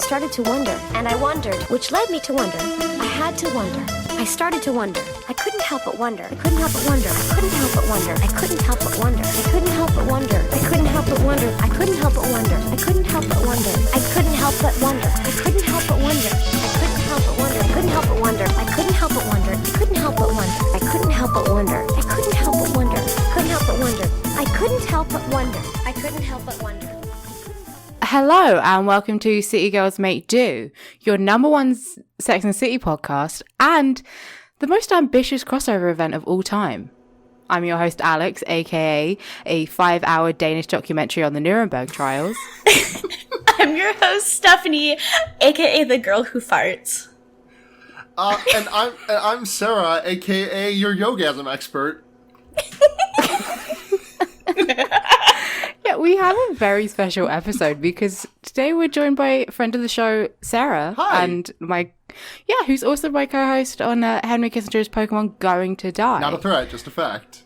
started to wonder, and I wondered, which led me to wonder. I had to wonder. I started to wonder. I couldn't help but wonder. I couldn't help but wonder. I couldn't help but wonder. I couldn't help but wonder. I couldn't help but wonder. I couldn't help but wonder. I couldn't help but wonder. I couldn't help but wonder. I couldn't help but wonder. I couldn't help but wonder. I couldn't help but wonder. I couldn't help but wonder. I couldn't help but wonder. I couldn't help but wonder. I couldn't help but wonder. I couldn't help but wonder. Couldn't help but wonder. I couldn't help but wonder. I couldn't help but wonder. Hello and welcome to City Girls Make Do, your number one Sex and the City podcast and the most ambitious crossover event of all time. I'm your host Alex, aka a 5-hour Danish documentary on the Nuremberg trials. I'm your host Stephanie, aka the girl who farts. And I'm Sara, aka your yogasm expert. Yeah, we have a very special episode because today we're joined by a friend of the show, Sara. Hi. And who's also my co-host on Henry Kissinger's Pokemon Going to Die. Not a threat, just a fact.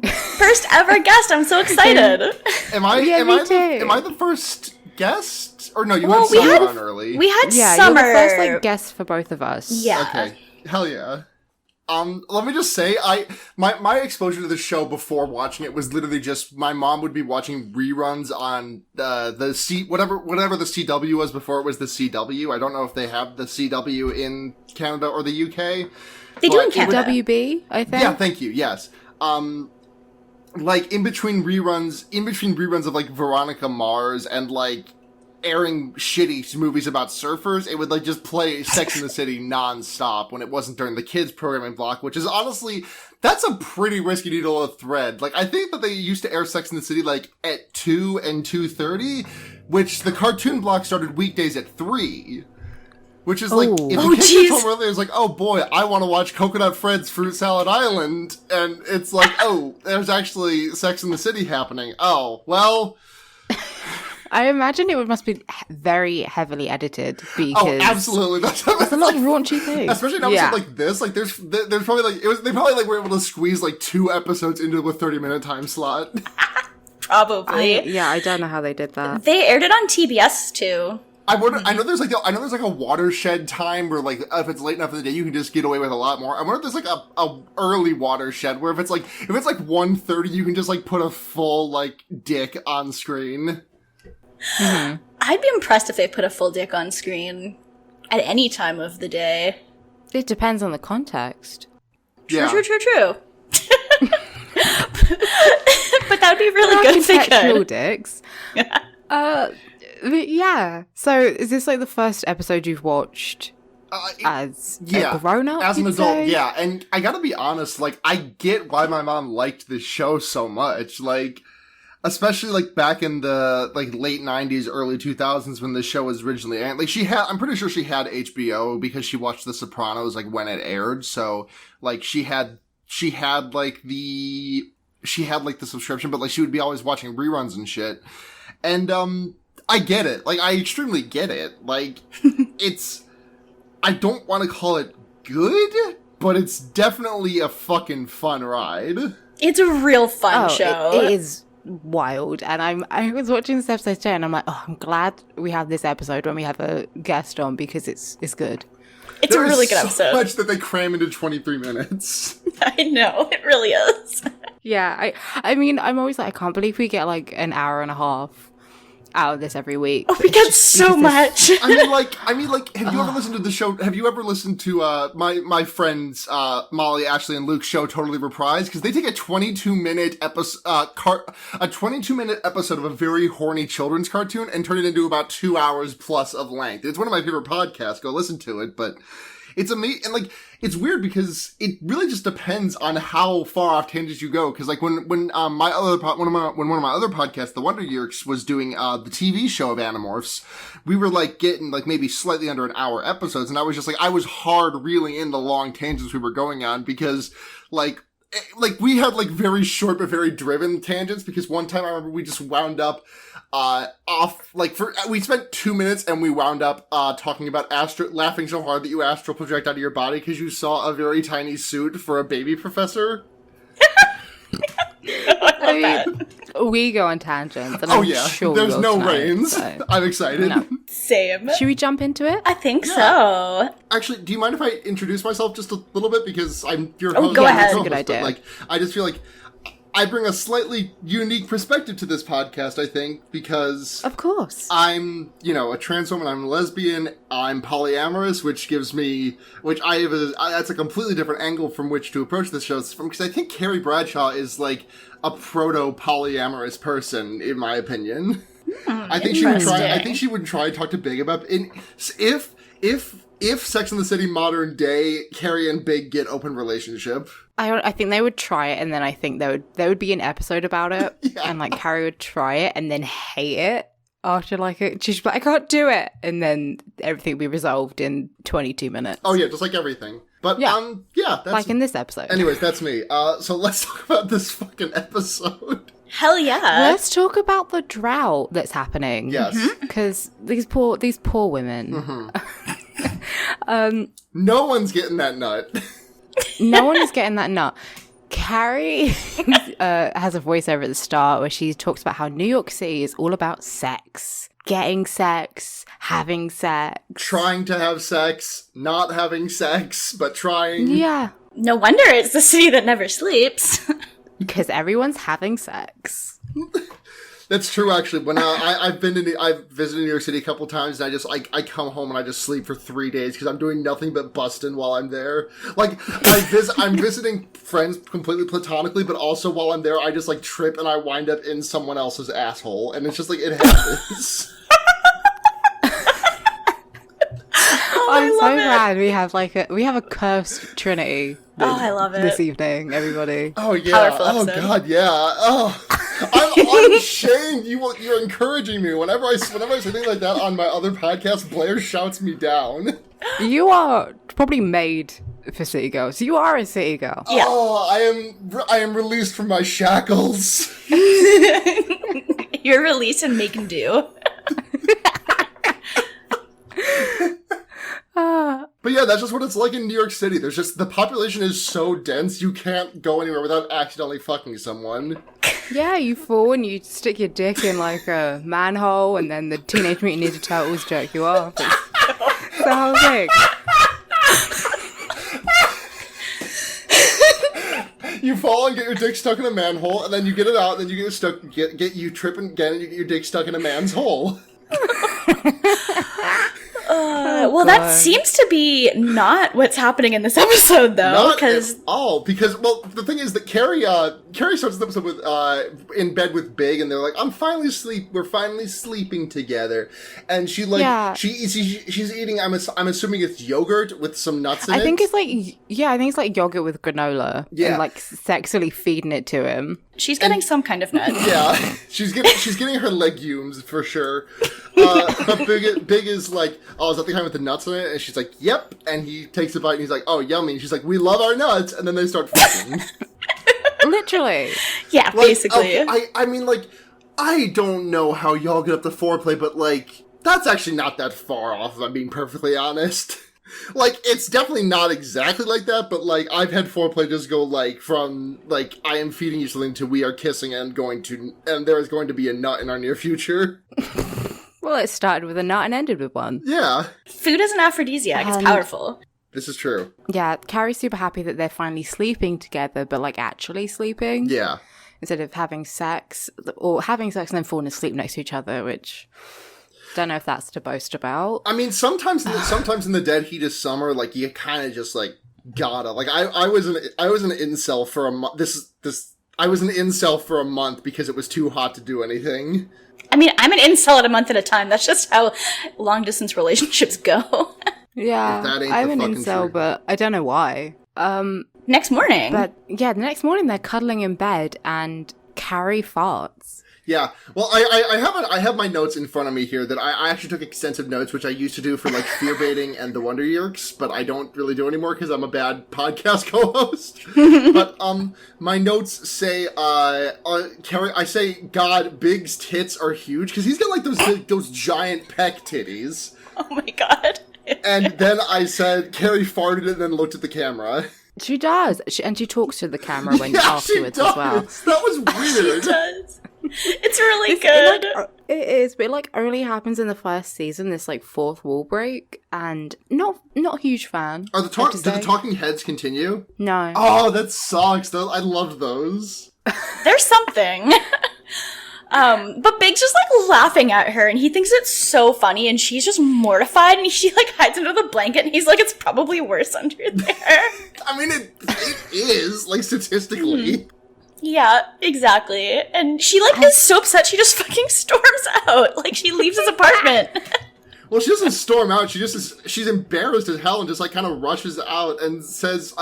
First ever guest, I'm so excited. Am I the first guest? Or no, you had Summer on early. We had Yeah, Summer. you're the first guest for both of us. Yeah. Okay. Hell yeah. Let me just say, my exposure to the show before watching it was literally just my mom would be watching reruns on whatever the CW was before it was the CW. I don't know if they have the CW in Canada or the UK. They do in Canada. WB, I think. Yeah, thank you. Yes. Like in between reruns of like Veronica Mars and like airing shitty movies about surfers, it would like just play Sex and the City nonstop when it wasn't during the kids programming block, which is honestly, that's a pretty risky needle to thread. Like I think that they used to air Sex and the City like at 2 and 2:30, which the cartoon block started weekdays at 3. Which is like, if the kid gets home early, it's like, oh boy, I want to watch Coconut Fred's Fruit Salad Island, and it's like, oh, there's actually Sex and the City happening. Oh, well. I imagine it must be very heavily edited because absolutely. That's a lot of raunchy things. Especially an episode like this. Like there's probably like they probably like were able to squeeze like 2 episodes into a 30-minute time slot. Probably. I don't know how they did that. They aired it on TBS too. I know there's like a watershed time where like if it's late enough in the day you can just get away with a lot more. I wonder if there's like a early watershed where if it's like 1:30 you can just like put a full like dick on screen. Mm-hmm. I'd be impressed if they put a full dick on screen at any time of the day. It depends on the context. True. But that would be really good if they could. Dicks. Yeah. So is this like the first episode you've watched as a grown-up? As an adult, yeah. And I gotta be honest, like, I get why my mom liked this show so much. Like, especially like back in the like late 90s, early 2000s when the show was originally aired. Like I'm pretty sure she had HBO because she watched The Sopranos like when it aired. So like she had like the subscription, but like she would be always watching reruns and shit. And I get it. Like I extremely get it. Like I don't want to call it good, but it's definitely a fucking fun ride. It's a real fun show. It is wild, and I was watching this episode today and I'm like, I'm glad we have this episode when we have a guest on because it's good. It's a really good episode. So much that they cram into 23 minutes. I know, it really is. Yeah, I mean I'm always like, I can't believe we get like an hour and a half out of this every week. Oh, we get so much. I mean like have you ever listened to the show? Have you ever listened to my friends Molly, Ashley, and Luke's show Totally Reprised? Because they take a 22-minute episode of a very horny children's cartoon and turn it into about 2 hours plus of length. It's one of my favorite podcasts. Go listen to it, but it's amazing. And like it's weird because it really just depends on how far off tangents you go. Because like when one of my other podcasts, The Wonder Years, was doing the TV show of Animorphs, we were like getting like maybe slightly under an hour episodes, and I was just like I was hard reeling in the long tangents we were going on because like we had like very short but very driven tangents. Because one time I remember we just wound up we spent 2 minutes and we wound up talking about laughing so hard that you astral project out of your body because you saw a very tiny suit for a baby professor. We go on tangents. And Oh I'm yeah, sure there's we'll no tonight, reins. so. I'm excited. No. Same. Should we jump into it? I think so. Actually, do you mind if I introduce myself just a little bit, because I'm your Oh, host? go and ahead. your Good co-host, but, idea. like, I just feel like I bring a slightly unique perspective to this podcast, I think, because Of course. I'm, a trans woman, I'm a lesbian, I'm polyamorous, that's a completely different angle from which to approach this show, because I think Carrie Bradshaw is, like, a proto-polyamorous person, in my opinion. I think she would try to talk to Big about, if Sex and the City modern day, Carrie and Big get open relationship. I think they would try it, and then I think there would be an episode about it, Yeah. and like Carrie would try it and then hate it after she's like, I can't do it, and then everything would be resolved in 22 minutes. Oh yeah, just like everything. But Yeah. that's Like in this episode. anyways, that's me. So let's talk about this fucking episode. Hell yeah. Let's talk about the drought that's happening. Yes. Because these poor women. No one's getting that nut. No one is getting that nut. Carrie has a voiceover at the start where she talks about how New York City is all about sex. Getting sex, having sex. Trying to have sex, not having sex, but trying. Yeah. No wonder it's the city that never sleeps. Because everyone's having sex. That's true, actually. When I've visited New York City a couple times, and I come home and I just sleep for 3 days because I'm doing nothing but busting while I'm there. Like, I'm visiting friends completely platonically, but also while I'm there, I just like trip and I wind up in someone else's asshole, and it's just like it happens. I'm so glad we have a cursed trinity. I love it. This evening, everybody. Oh yeah. Powerful Oh episode. god, yeah. Oh, I'm unashamed. You're encouraging me. Whenever I say things like that on my other podcast, Blair shouts me down. You are probably made for City Girls. You are a City Girl. Yeah. Oh, I am released from my shackles. You're released and make do. But yeah, that's just what it's like in New York City. There's just, the population is so dense, you can't go anywhere without accidentally fucking someone. Yeah, you fall and you stick your dick in like a manhole, and then the Teenage Mutant Ninja Turtles jerk you off. It's the whole thing. You fall and get your dick stuck in a manhole, and then you get it out, and then you you trip and again, and you get your dick stuck in a man's hole. Well, that seems to be not what's happening in this episode, though. Not Because at all. Because, well, the thing is that Carrie starts the episode with, in bed with Big, and they're like, we're finally sleeping together. And she, like, Yeah. she's eating, I'm assuming it's yogurt with some nuts in it. I think it's like yogurt with granola. Yeah. And like sexually feeding it to him. she's getting some kind of nut. Yeah, she's getting her legumes for sure. But Big is like, oh, is that the kind with the nuts in it? And she's like, yep. And he takes a bite and he's like, oh, yummy. And she's like, we love our nuts. And then they start fucking. Literally. Yeah, Like, basically. okay, I mean, like, I don't know how y'all get up to foreplay, but like, that's actually not that far off, if I'm being perfectly honest. Like, it's definitely not exactly like that, but like, I've had foreplay just go like, from like, I am feeding you something to we are kissing and there is going to be a nut in our near future. Well, it started with a nut and ended with one. Yeah. Food is an aphrodisiac. It's powerful. This is true. Yeah, Carrie's super happy that they're finally sleeping together, but like actually sleeping. Yeah. Instead of having sex, or having sex and then falling asleep next to each other, which don't know if that's to boast about. I mean, sometimes in the dead heat of summer, like, you kind of just like gotta, like, I was an incel for a month. I was an incel for a month because it was too hot to do anything. I mean, I'm an incel at a month at a time. That's just how long distance relationships go. Yeah, If that ain't I'm the an fucking incel, truth. but I don't know why. Next morning. But yeah, the next morning they're cuddling in bed and Carrie farts. Yeah, well, I have my notes in front of me here that I actually took extensive notes, which I used to do for like fear baiting and the Wonder Yerks, but I don't really do anymore because I'm a bad podcast co-host. But my notes say, Carrie, I say, God, Big's tits are huge because he's got like those giant pec titties. Oh my god. And then I said, Carrie farted and then looked at the camera. She does, and she talks to the camera when Yeah, afterwards she does. as well. That was weird. She does. It's really good. It is, but it like only happens in the first season, this like fourth wall break, and not a huge fan. Are do the talking heads continue? No. Oh, that sucks. I loved those. There's something. But Big's just like laughing at her, and he thinks it's so funny, and she's just mortified, and she like hides under the blanket, and he's like, it's probably worse under there. I mean, it is, like, statistically. Yeah, exactly. And she like is so upset she just fucking storms out. Like she leaves his apartment. Well, she doesn't storm out. She's embarrassed as hell and just like kind of rushes out and says,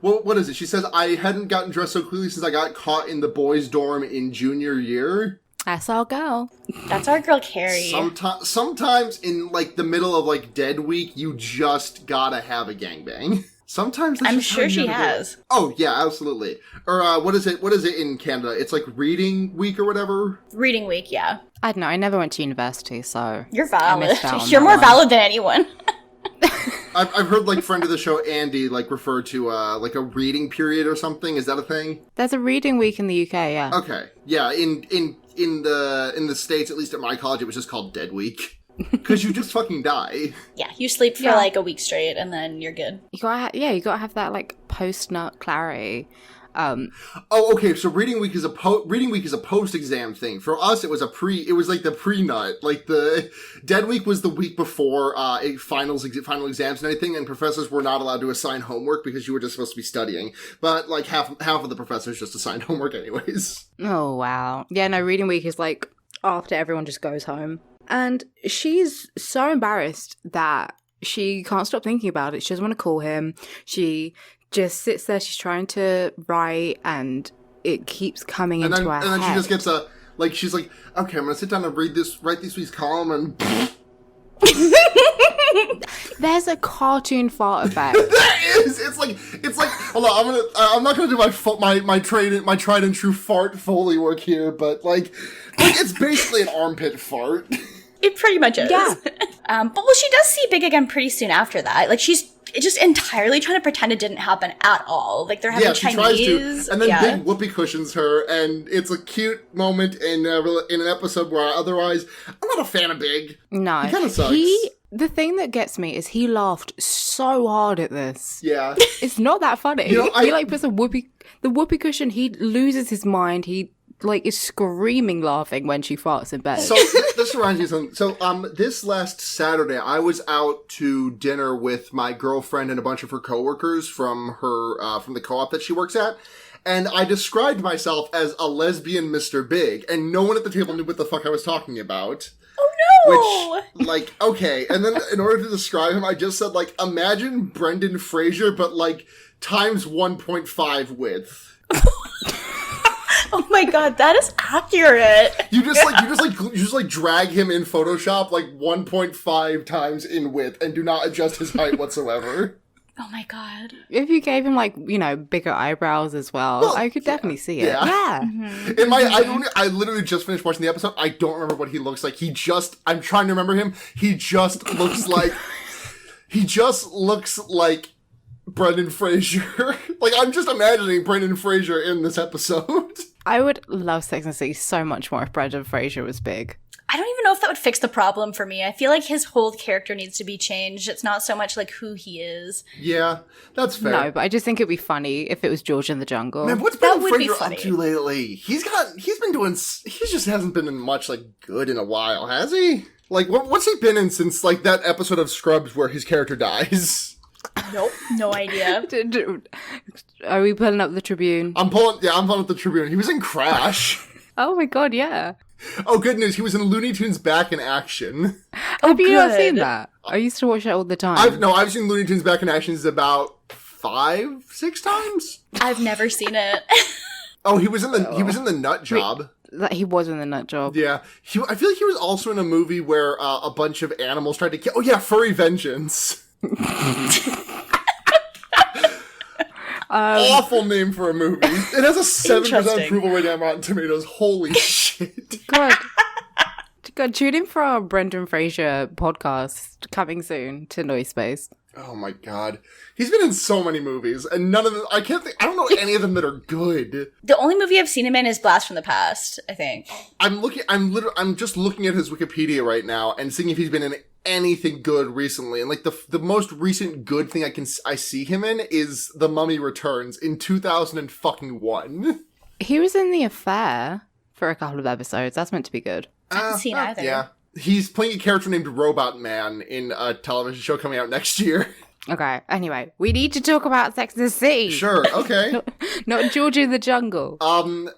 what is it? She says, I hadn't gotten dressed so clearly since I got caught in the boys' dorm in junior year. That's our girl. That's our girl, Carrie. Sometimes in like the middle of like Dead Week, you just gotta have a gangbang. Sometimes I'm sure she has. Oh yeah, absolutely. Or what is it in Canada? It's like Reading Week or whatever. Reading Week, yeah. I don't know. I never went to university, so you're valid. You're more valid than anyone. I've heard like friend of the show Andy like refer to like a reading period or something. Is that a thing? There's a reading week in the UK. Yeah. Okay. Yeah. In the States, at least at my college, it was just called Dead Week. Because you just fucking die. Yeah, you sleep for like a week straight, and then you're good. You gotta have that like post-nut clarity. Oh, okay. So reading week is a post-exam thing. For us, it was like the pre-nut. Like the Dead Week was the week before final exams and everything, and professors were not allowed to assign homework because you were just supposed to be studying. But like half of the professors just assigned homework anyways. Oh wow. Yeah. No, reading week is like after everyone just goes home. And she's so embarrassed that she can't stop thinking about it. She doesn't want to call him. She just sits there. She's trying to write, and it keeps coming into her head. And then she just gets she's like, okay, I'm going to sit down and write this week's column, and... There's a cartoon fart effect. There is. It's like. Hold on. I'm not gonna do my tried and true fart Foley work here, but like it's basically an armpit fart. It pretty much is. Yeah. But she does see Big again pretty soon after that. Like she's just entirely trying to pretend it didn't happen at all. Like they're having Chinese. Tries to, and then Big whoopee cushions her, and it's a cute moment in an episode where otherwise I'm not a fan of Big. No, he kind of sucks. The thing that gets me is he laughed so hard at this. Yeah. It's not that funny. He puts the whoopee cushion, he loses his mind. He is screaming laughing when she farts in bed. So this reminds me of something. So this last Saturday, I was out to dinner with my girlfriend and a bunch of her coworkers from the co-op that she works at. And I described myself as a lesbian Mr. Big, and no one at the table knew what the fuck I was talking about. Oh no! Which, okay, and then in order to describe him, I just said, imagine Brendan Fraser, but, times 1.5 width. Oh my god, that is accurate! You just drag him in Photoshop, 1.5 times in width, and do not adjust his height whatsoever. Oh my god. If you gave him, bigger eyebrows as well, I could definitely see it. Yeah. Mm-hmm. I literally just finished watching the episode. I don't remember what he looks like. I'm trying to remember him. He just looks like, Brendan Fraser. I'm just imagining Brendan Fraser in this episode. I would love Sex and the City so much more if Brendan Fraser was big. I don't even know if that would fix the problem for me. I feel like his whole character needs to be changed. It's not so much who he is. Yeah, that's fair. No, but I just think it'd be funny if it was George in the Jungle. Man, what's Brendan Fraser up to lately? He just hasn't been in much good in a while, has he? What's he been in since that episode of Scrubs where his character dies? Nope, no idea. Are we pulling up the Tribune? I'm pulling up the Tribune. He was in Crash. Oh my god, yeah. Oh, good news. He was in Looney Tunes Back in Action. Have you not seen that? I used to watch that all the time. I've seen Looney Tunes Back in Action about 5-6 times. I've never seen it. Oh, he was in the Nut Job. He was in the Nut Job. Yeah. I feel like he was also in a movie where a bunch of animals tried to kill... Oh, yeah, Furry Vengeance. Awful name for a movie. It has a 7% approval rating on Rotten Tomatoes. Holy shit. God, tune in for our Brendan Fraser podcast coming soon to Noise Space. Oh my god. He's been in so many movies, and none of them, I don't know any of them that are good. The only movie I've seen him in is Blast from the Past, I think. I'm just looking at his Wikipedia right now and seeing if he's been in anything good recently. And like the most recent good thing I see him in is The Mummy Returns in 2001. He was in The Affair for a couple of episodes. That's meant to be good. I haven't seen either. Yeah. He's playing a character named Robot Man in a television show coming out next year. Okay, anyway, we need to talk about Sex and the City. Sure, okay. Not Georgie in the Jungle.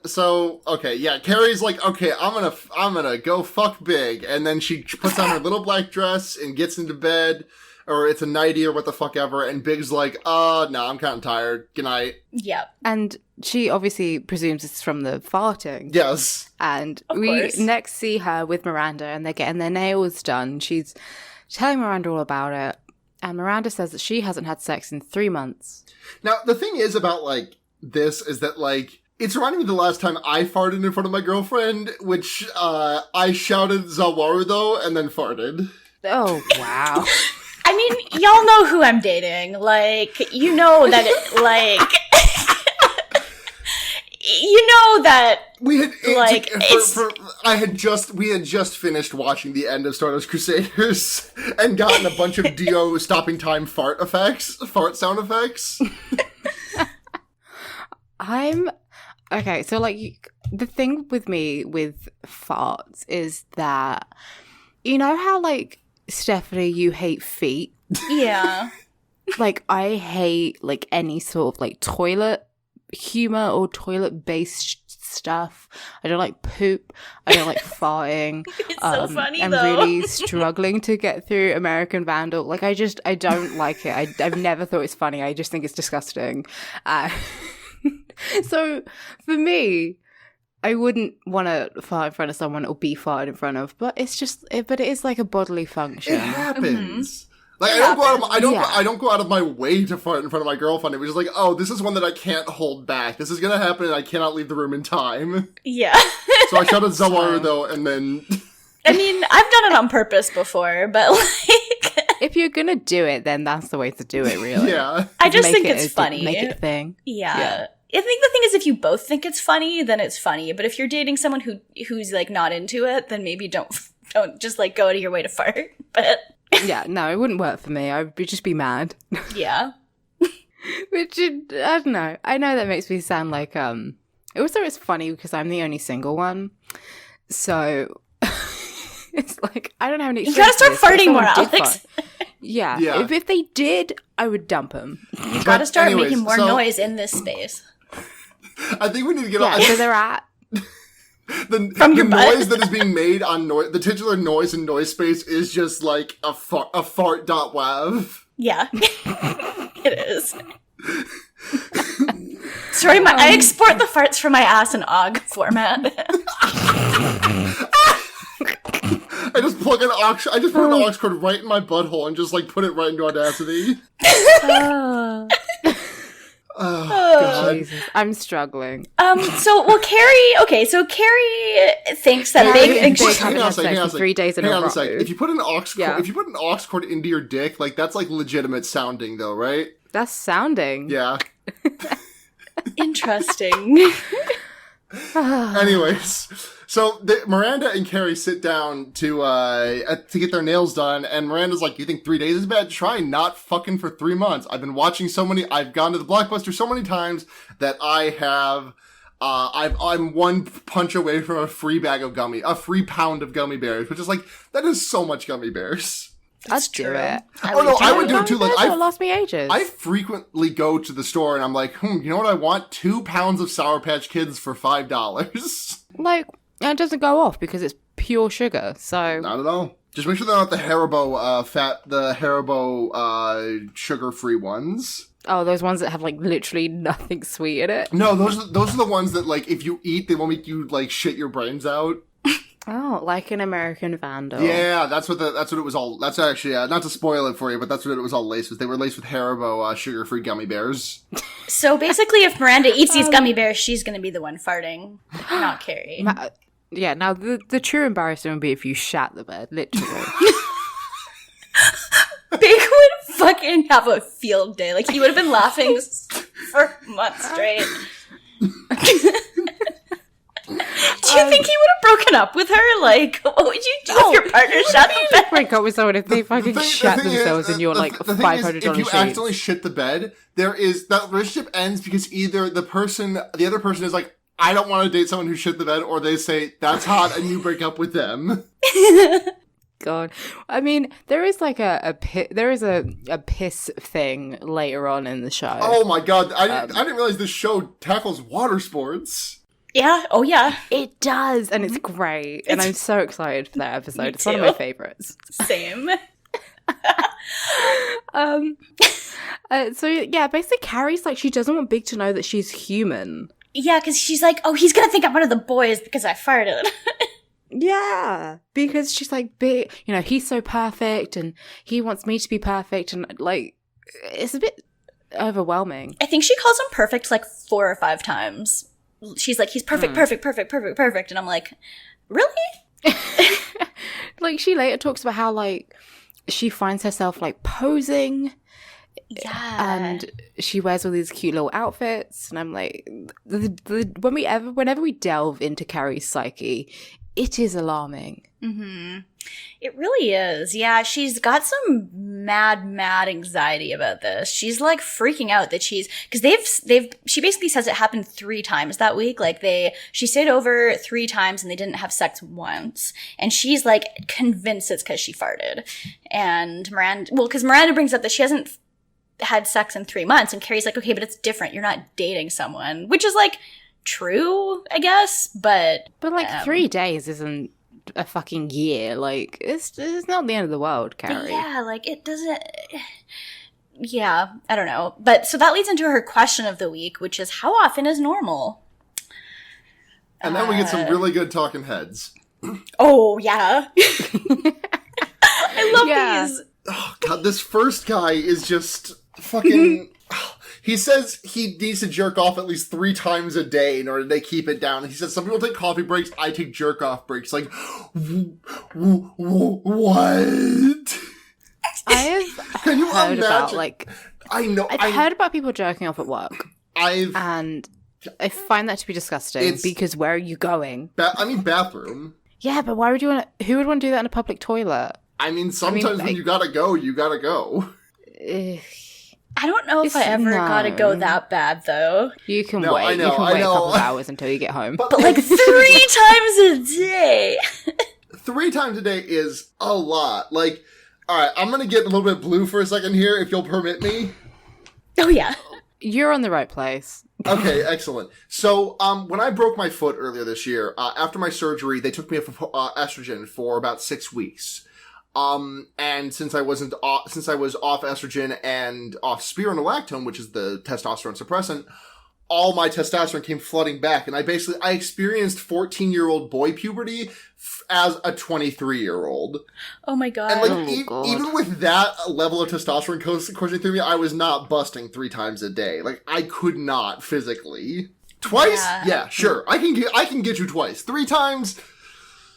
So, okay, yeah, Carrie's like, okay, I'm gonna go fuck big, and then she puts on her little black dress and gets into bed, or it's a nightie or what the fuck ever, and Big's like, no, I'm kind of tired, good night. Yep. And she obviously presumes it's from the farting. Yes. And Of we course. next see her with Miranda, and they're getting their nails done. She's telling Miranda all about it, and Miranda says that she hasn't had sex in 3 months. Now, the thing is about, like, this is that, like, it's reminding me of the last time I farted in front of my girlfriend, which, I shouted Zawaru, though, and then farted. Oh, wow. I mean, y'all know who I'm dating. Like, you know that it, like... you know that... We had Like, we had just finished watching the end of Stardust Crusaders and gotten a bunch of Dio stopping time fart sound effects. Okay, so, like, the thing with me with farts is that, you know how, like, Stephanie, you hate feet? Yeah. Like, I hate, like, any sort of, like, toilet humor or toilet-based stuff. I don't like poop. I don't like farting. It's so funny, I'm though. really struggling to get through American Vandal. Like, I don't like it. I've never thought it's funny. I just think it's disgusting. So, for me, I wouldn't want to fart in front of someone or be farted in front of, but it is like a bodily function. It happens. Mm-hmm. Like, I don't go out of my way to fart in front of my girlfriend. It was just like, oh, this is one that I can't hold back. This is gonna happen and I cannot leave the room in time. Yeah. So I shouted Zawaru, though, and then... I mean, I've done it on purpose before, but, like... If you're gonna do it, then that's the way to do it, really. Yeah. I just Make think it it's as- funny. Make it a thing. Yeah. I think the thing is, if you both think it's funny, then it's funny. But if you're dating someone who's like not into it, then maybe don't just like go out of your way to fart. But Yeah, no, it wouldn't work for me. I would just be mad. yeah, Which, I don't know. I know that makes me sound like, also it's funny because I'm the only single one. So, it's like, I don't have any you gotta start experience, but if farting more, someone did Alex. fart- Yeah. Yeah. If they did, I would dump them. You gotta start anyways, making more so- noise in this space. I think we need to get Yeah, on... so they're at... From your the butt. noise that is being made on the titular noise in noise space is just like a fart.wav. Yeah, it is. Sorry, I export the farts from my ass in OGG format. I just plug an aux. I just put an aux cord right in my butthole and just like put it right into Audacity. Oh, God. Jesus, I'm struggling. Carrie thinks that Carrie Big and thinks Big she's haven't had sex for 3 days in a Hang on row. a sec. If you put an aux Yeah. cord, if you put an aux cord into your dick, like that's like legitimate sounding, though, right? That's sounding. Yeah. interesting. Anyways, so Miranda and Carrie sit down to get their nails done, and Miranda's like, "You think 3 days is bad? Try not fucking for 3 months. I've been watching I've gone to the Blockbuster so many times that I have, I'm one punch away from a free pound of gummy bears, which is like, that is so much gummy bears." I'd do it. I would do it too. Like, It'll last me ages. I frequently go to the store and I'm like, you know what I want? 2 pounds of Sour Patch Kids for $5. Like, it doesn't go off because it's pure sugar, so... Not at all. Just make sure they're not the Haribo sugar-free ones. Oh, those ones that have, like, literally nothing sweet in it? No, those are the ones that, like, if you eat, they will make you, like, shit your brains out. Oh, like an American Vandal. Yeah, that's what it was all. That's actually not to spoil it for you, but that's what it was all laced with. They were laced with Haribo sugar-free gummy bears. So basically, if Miranda eats these gummy bears, she's gonna be the one farting, not Carrie. Yeah, now the true embarrassment would be if you shat the bed, literally. Big would fucking have a field day. Like, he would have been laughing for months straight. Do you think he would have broken up with her? Like, what would you do if your partner shat the bed? Break up with someone if they fucking shat themselves in your like $500 if you sheets. accidentally shit the bed, that relationship ends because either the other person is like, I don't want to date someone who shit the bed, or they say that's hot and you break up with them. God, I mean, there is like a piss thing later on in the show. Oh my god, I didn't realize this show tackles water sports. Yeah, oh yeah. It does, and it's great, and I'm so excited for that episode. It's one of too. my favorites. Same. So yeah, basically Carrie's like, she doesn't want Big to know that she's human. Yeah, because she's like, oh, he's gonna think I'm one of the boys because I farted. Yeah, because she's like, Big, you know, he's so perfect, and he wants me to be perfect, and like, it's a bit overwhelming. I think she calls him perfect like 4 or 5 times. She's like, he's perfect, perfect, perfect, perfect, perfect. And I'm like, really? Like, she later talks about how, like, she finds herself, like, posing. Yeah. And she wears all these cute little outfits. And I'm like, whenever we delve into Carrie's psyche, it is alarming. Mm-hmm. It really is. Yeah, she's got some mad anxiety about this. She's like freaking out that she basically says it happened 3 times that week. Like she stayed over 3 times and they didn't have sex once. And she's like convinced it's because she farted. And because Miranda brings up that she hasn't had sex in 3 months, and Carrie's like, okay, but it's different. You're not dating someone, which is like true, I guess, but like 3 days isn't a fucking year. Like, it's not the end of the world, Carrie. Yeah, like, it doesn't. Yeah, I don't know. But so that leads into her question of the week, which is, how often is normal? And then we get some really good talking heads. Oh yeah. I love these. Oh god, this first guy is just fucking. He says he needs to jerk off at least 3 times a day in order to keep it down. He says some people take coffee breaks, I take jerk off breaks. Like, what? I've Can you heard imagine? about, like, I've heard about people jerking off at work. And I find that to be disgusting, because where are you going? Bathroom. Yeah, but why would you who would want to do that in a public toilet? I mean, sometimes when you gotta go, you gotta go. I don't know if I ever gotta go that bad, though. You can No, wait. I know, you can I wait know. a couple of hours until you get home. But like 3 times a day. 3 times a day is a lot. Like, alright, I'm gonna get a little bit blue for a second here, if you'll permit me. Oh, yeah. You're on the right place. Okay, excellent. So, when I broke my foot earlier this year, after my surgery, they took me off estrogen for about 6 weeks. And since I was off estrogen and off spironolactone, which is the testosterone suppressant, all my testosterone came flooding back, and I experienced 14-year-old boy puberty as a 23-year-old. Oh my god. And like, even with that level of testosterone coursing through me, I was not busting 3 times a day. Like, I could not physically. Twice? Yeah, sure. I can get you twice. 3 times.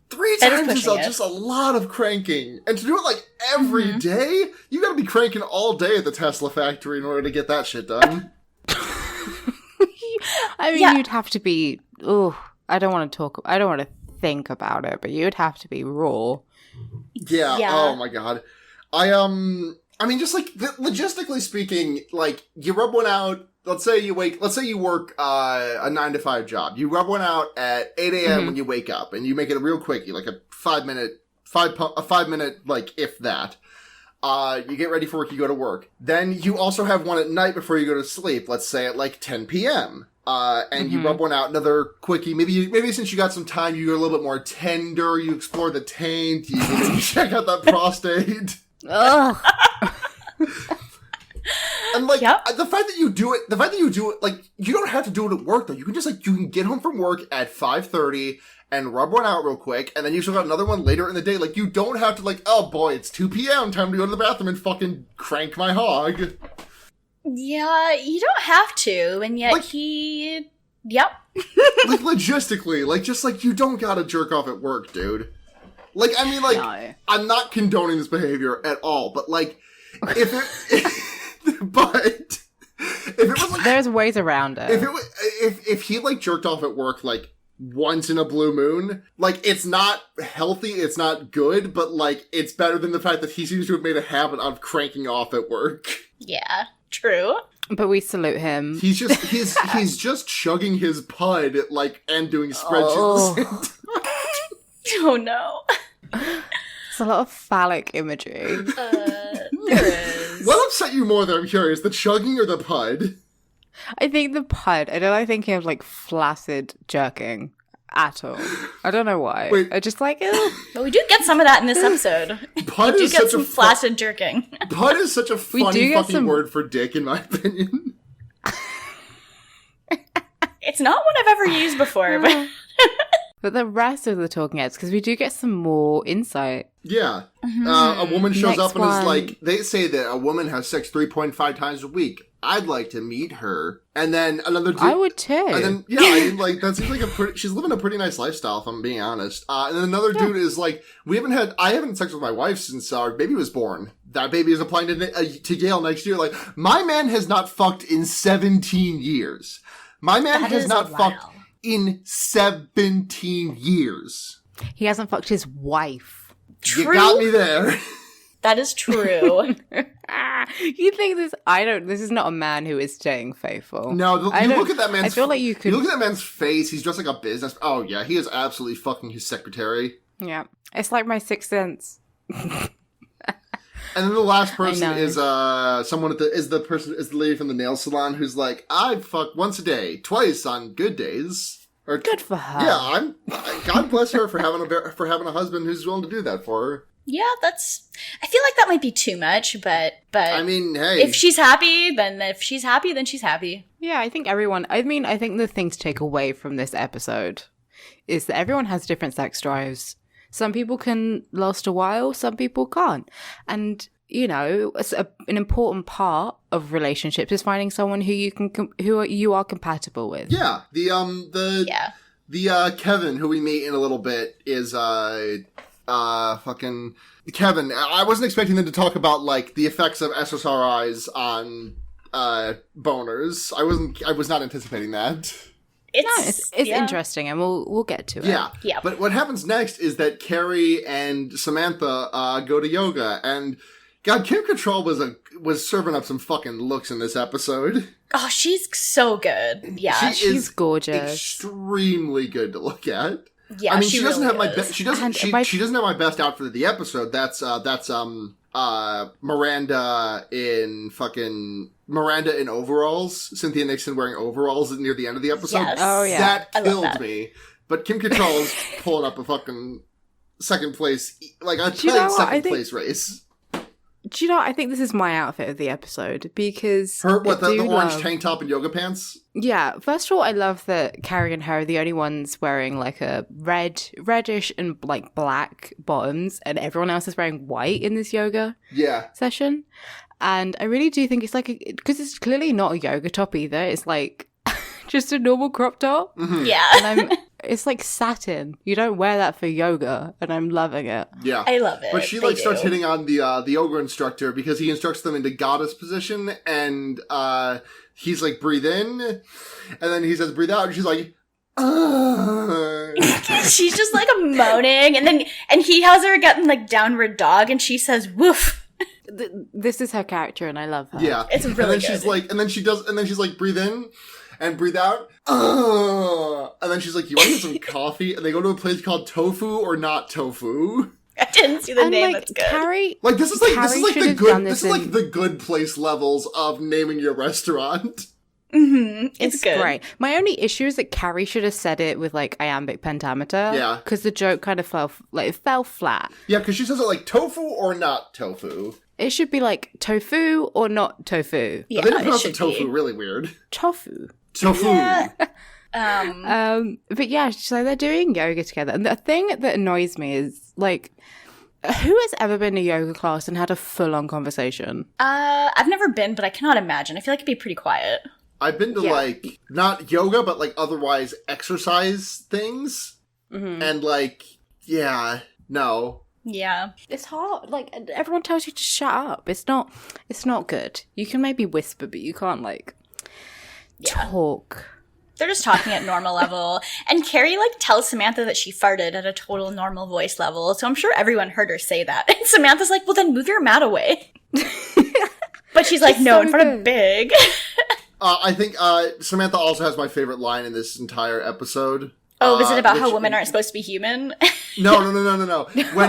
3 times is just a lot of cranking. And to do it like every day, you gotta be cranking all day at the Tesla factory in order to get that shit done. I mean, you'd have to be, I don't want to think about it, but you'd have to be raw. Yeah. Oh my god. I mean, just like, logistically speaking, like, you rub one out. Let's say you work a 9 to 5 job. You rub one out at 8 a.m. when you wake up, and you make it a real quickie, like a 5 minute, like, if that. You get ready for work, you go to work. Then you also have one at night before you go to sleep, let's say at like 10 p.m. And you rub one out, another quickie. Maybe since you got some time, you go a little bit more tender, you explore the taint, you check out that prostate. Ugh. And like, the fact that you do it, like, you don't have to do it at work though. You can just like, you can get home from work at 5:30 and rub one out real quick, and then you still got another one later in the day. Like, you don't have to like, oh boy, it's 2 p.m. time to go to the bathroom and fucking crank my hog. Yeah, you don't have to, and yet like, he Yep. Like, logistically, like, just, like, you don't gotta jerk off at work, dude. Like, I mean, like, No. I'm not condoning this behavior at all, but, like, if it, but, if it was, like, There's ways around it. if he, like, jerked off at work, like, once in a blue moon, like, it's not healthy, it's not good, but, like, it's better than the fact that he seems to have made a habit of cranking off at work. Yeah, true. But we salute him. He's just chugging his pud, like, and doing spreadsheets Oh. at the same time. Oh no. It's a lot of phallic imagery. There is. What upset you more, though, I'm curious, the chugging or the pud? I think the pud. I don't like thinking of like flaccid jerking at all. I don't know why. Wait. I just like it. But we do get some of that in this episode. Pud We do is get such some a flaccid jerking. pud is such a do funny get fucking some- word for dick, in my opinion. It's not one I've ever used before, but But the rest of the talking heads, because we do get some more insight. Yeah. A woman shows Next up and is one. like, they say that a woman has sex 3.5 times a week. I'd like to meet her. And then another dude. I would too. And then, yeah, I mean, like, that seems like she's living a pretty nice lifestyle, if I'm being honest. And then another dude is like, I haven't had sex with my wife since our baby was born. That baby is applying to Yale next year. Like, my man has not fucked in 17 years. My man That has is not a fucked while. in 17 years. He hasn't fucked his wife. True. You got me there. That is true. You think this? This is not a man who is staying faithful. No, I you don't- look at that man's. I feel like you could. You look at that man's face. He's dressed like a business. Oh yeah, he is absolutely fucking his secretary. Yeah, it's like my sixth sense. And then the last person know. is the lady from the nail salon who's like, I'd fuck once a day, twice on good days. Or Good for her. yeah, God bless her for having a husband who's willing to do that for her. Yeah, I feel like that might be too much, but I mean, hey, if she's happy, then she's happy. Yeah, I think everyone. I mean, I think the thing to take away from this episode is that everyone has different sex drives. Some people can last a while, some people can't. And, you know, an important part of relationships is finding someone who you are compatible with. yeah, the Kevin who we meet in a little bit is fucking Kevin. I wasn't expecting them to talk about like the effects of SSRIs on boners. I was not anticipating that. It's It's interesting, and we'll get to it. Yeah. Yeah. But what happens next is that Carrie and Samantha go to yoga, and God, Kim Cattrall was serving up some fucking looks in this episode. Oh, she's so good. Yeah. She she's is gorgeous. Extremely good to look at. Yeah, I mean, she doesn't really have my is. best. She doesn't have my best outfit of the episode. That's Miranda in overalls. Cynthia Nixon wearing overalls near the end of the episode. Yes. Oh, yeah. That I love killed that. me. But Kim Cattrall is pulling up a fucking second place, like a Do you know tight what? second I think- place race. Do you know, I think this is my outfit of the episode, because Her I the do orange love- tank top and yoga pants. Yeah, first of all, I love that Carrie and her are the only ones wearing like a reddish and like black bottoms, and everyone else is wearing white in this yoga Yeah. session. And I really do think it's like, because it's clearly not a yoga top either. It's like just a normal crop top. Yeah. And it's like satin. You don't wear that for yoga, and I'm loving it. Yeah. I love it. But she They like starts do. hitting on the yoga instructor because he instructs them into goddess position, and he's like, breathe in, and then he says breathe out, and she's like, She's just like moaning, and he has her getting like downward dog, and she says woof. This is her character, and I love her. yeah. It's And really then she's good. like, and then she's like, breathe in and breathe out. And then she's like, you want to get some coffee? And they go to a place called Tofu or Not Tofu. I didn't see the And name. like That's good. Carrie, Like this is Carrie like should the have good done this this is like in- the good place levels of naming your restaurant. It's good. great. My only issue is that Carrie should have said it with like iambic pentameter. Yeah. Because the joke kind of fell flat. Yeah, because she says it like tofu or not tofu. It should be like tofu or not tofu. Yeah, They didn't it pronounce the should tofu be. really weird. Tofu. Tofu. Yeah. But yeah, so they're doing yoga together. And the thing that annoys me is like, who has ever been to yoga class and had a full-on conversation? I've never been, but I cannot imagine. I feel like it'd be pretty quiet. I've been to, Yeah. like, not yoga, but, like, otherwise exercise things. Mm-hmm. And, like, yeah, no. Yeah. It's hard. Like, everyone tells you to shut up. It's not good. You can maybe whisper, but you can't, like, talk. They're just talking at normal level. And Carrie, like, tells Samantha that she farted at a total normal voice level. So I'm sure everyone heard her say that. And Samantha's like, well, then move your mat away. But she's like, no, so in front good. of Big. I think Samantha also has my favorite line in this entire episode. Oh, is it about how which- women aren't supposed to be human? No. When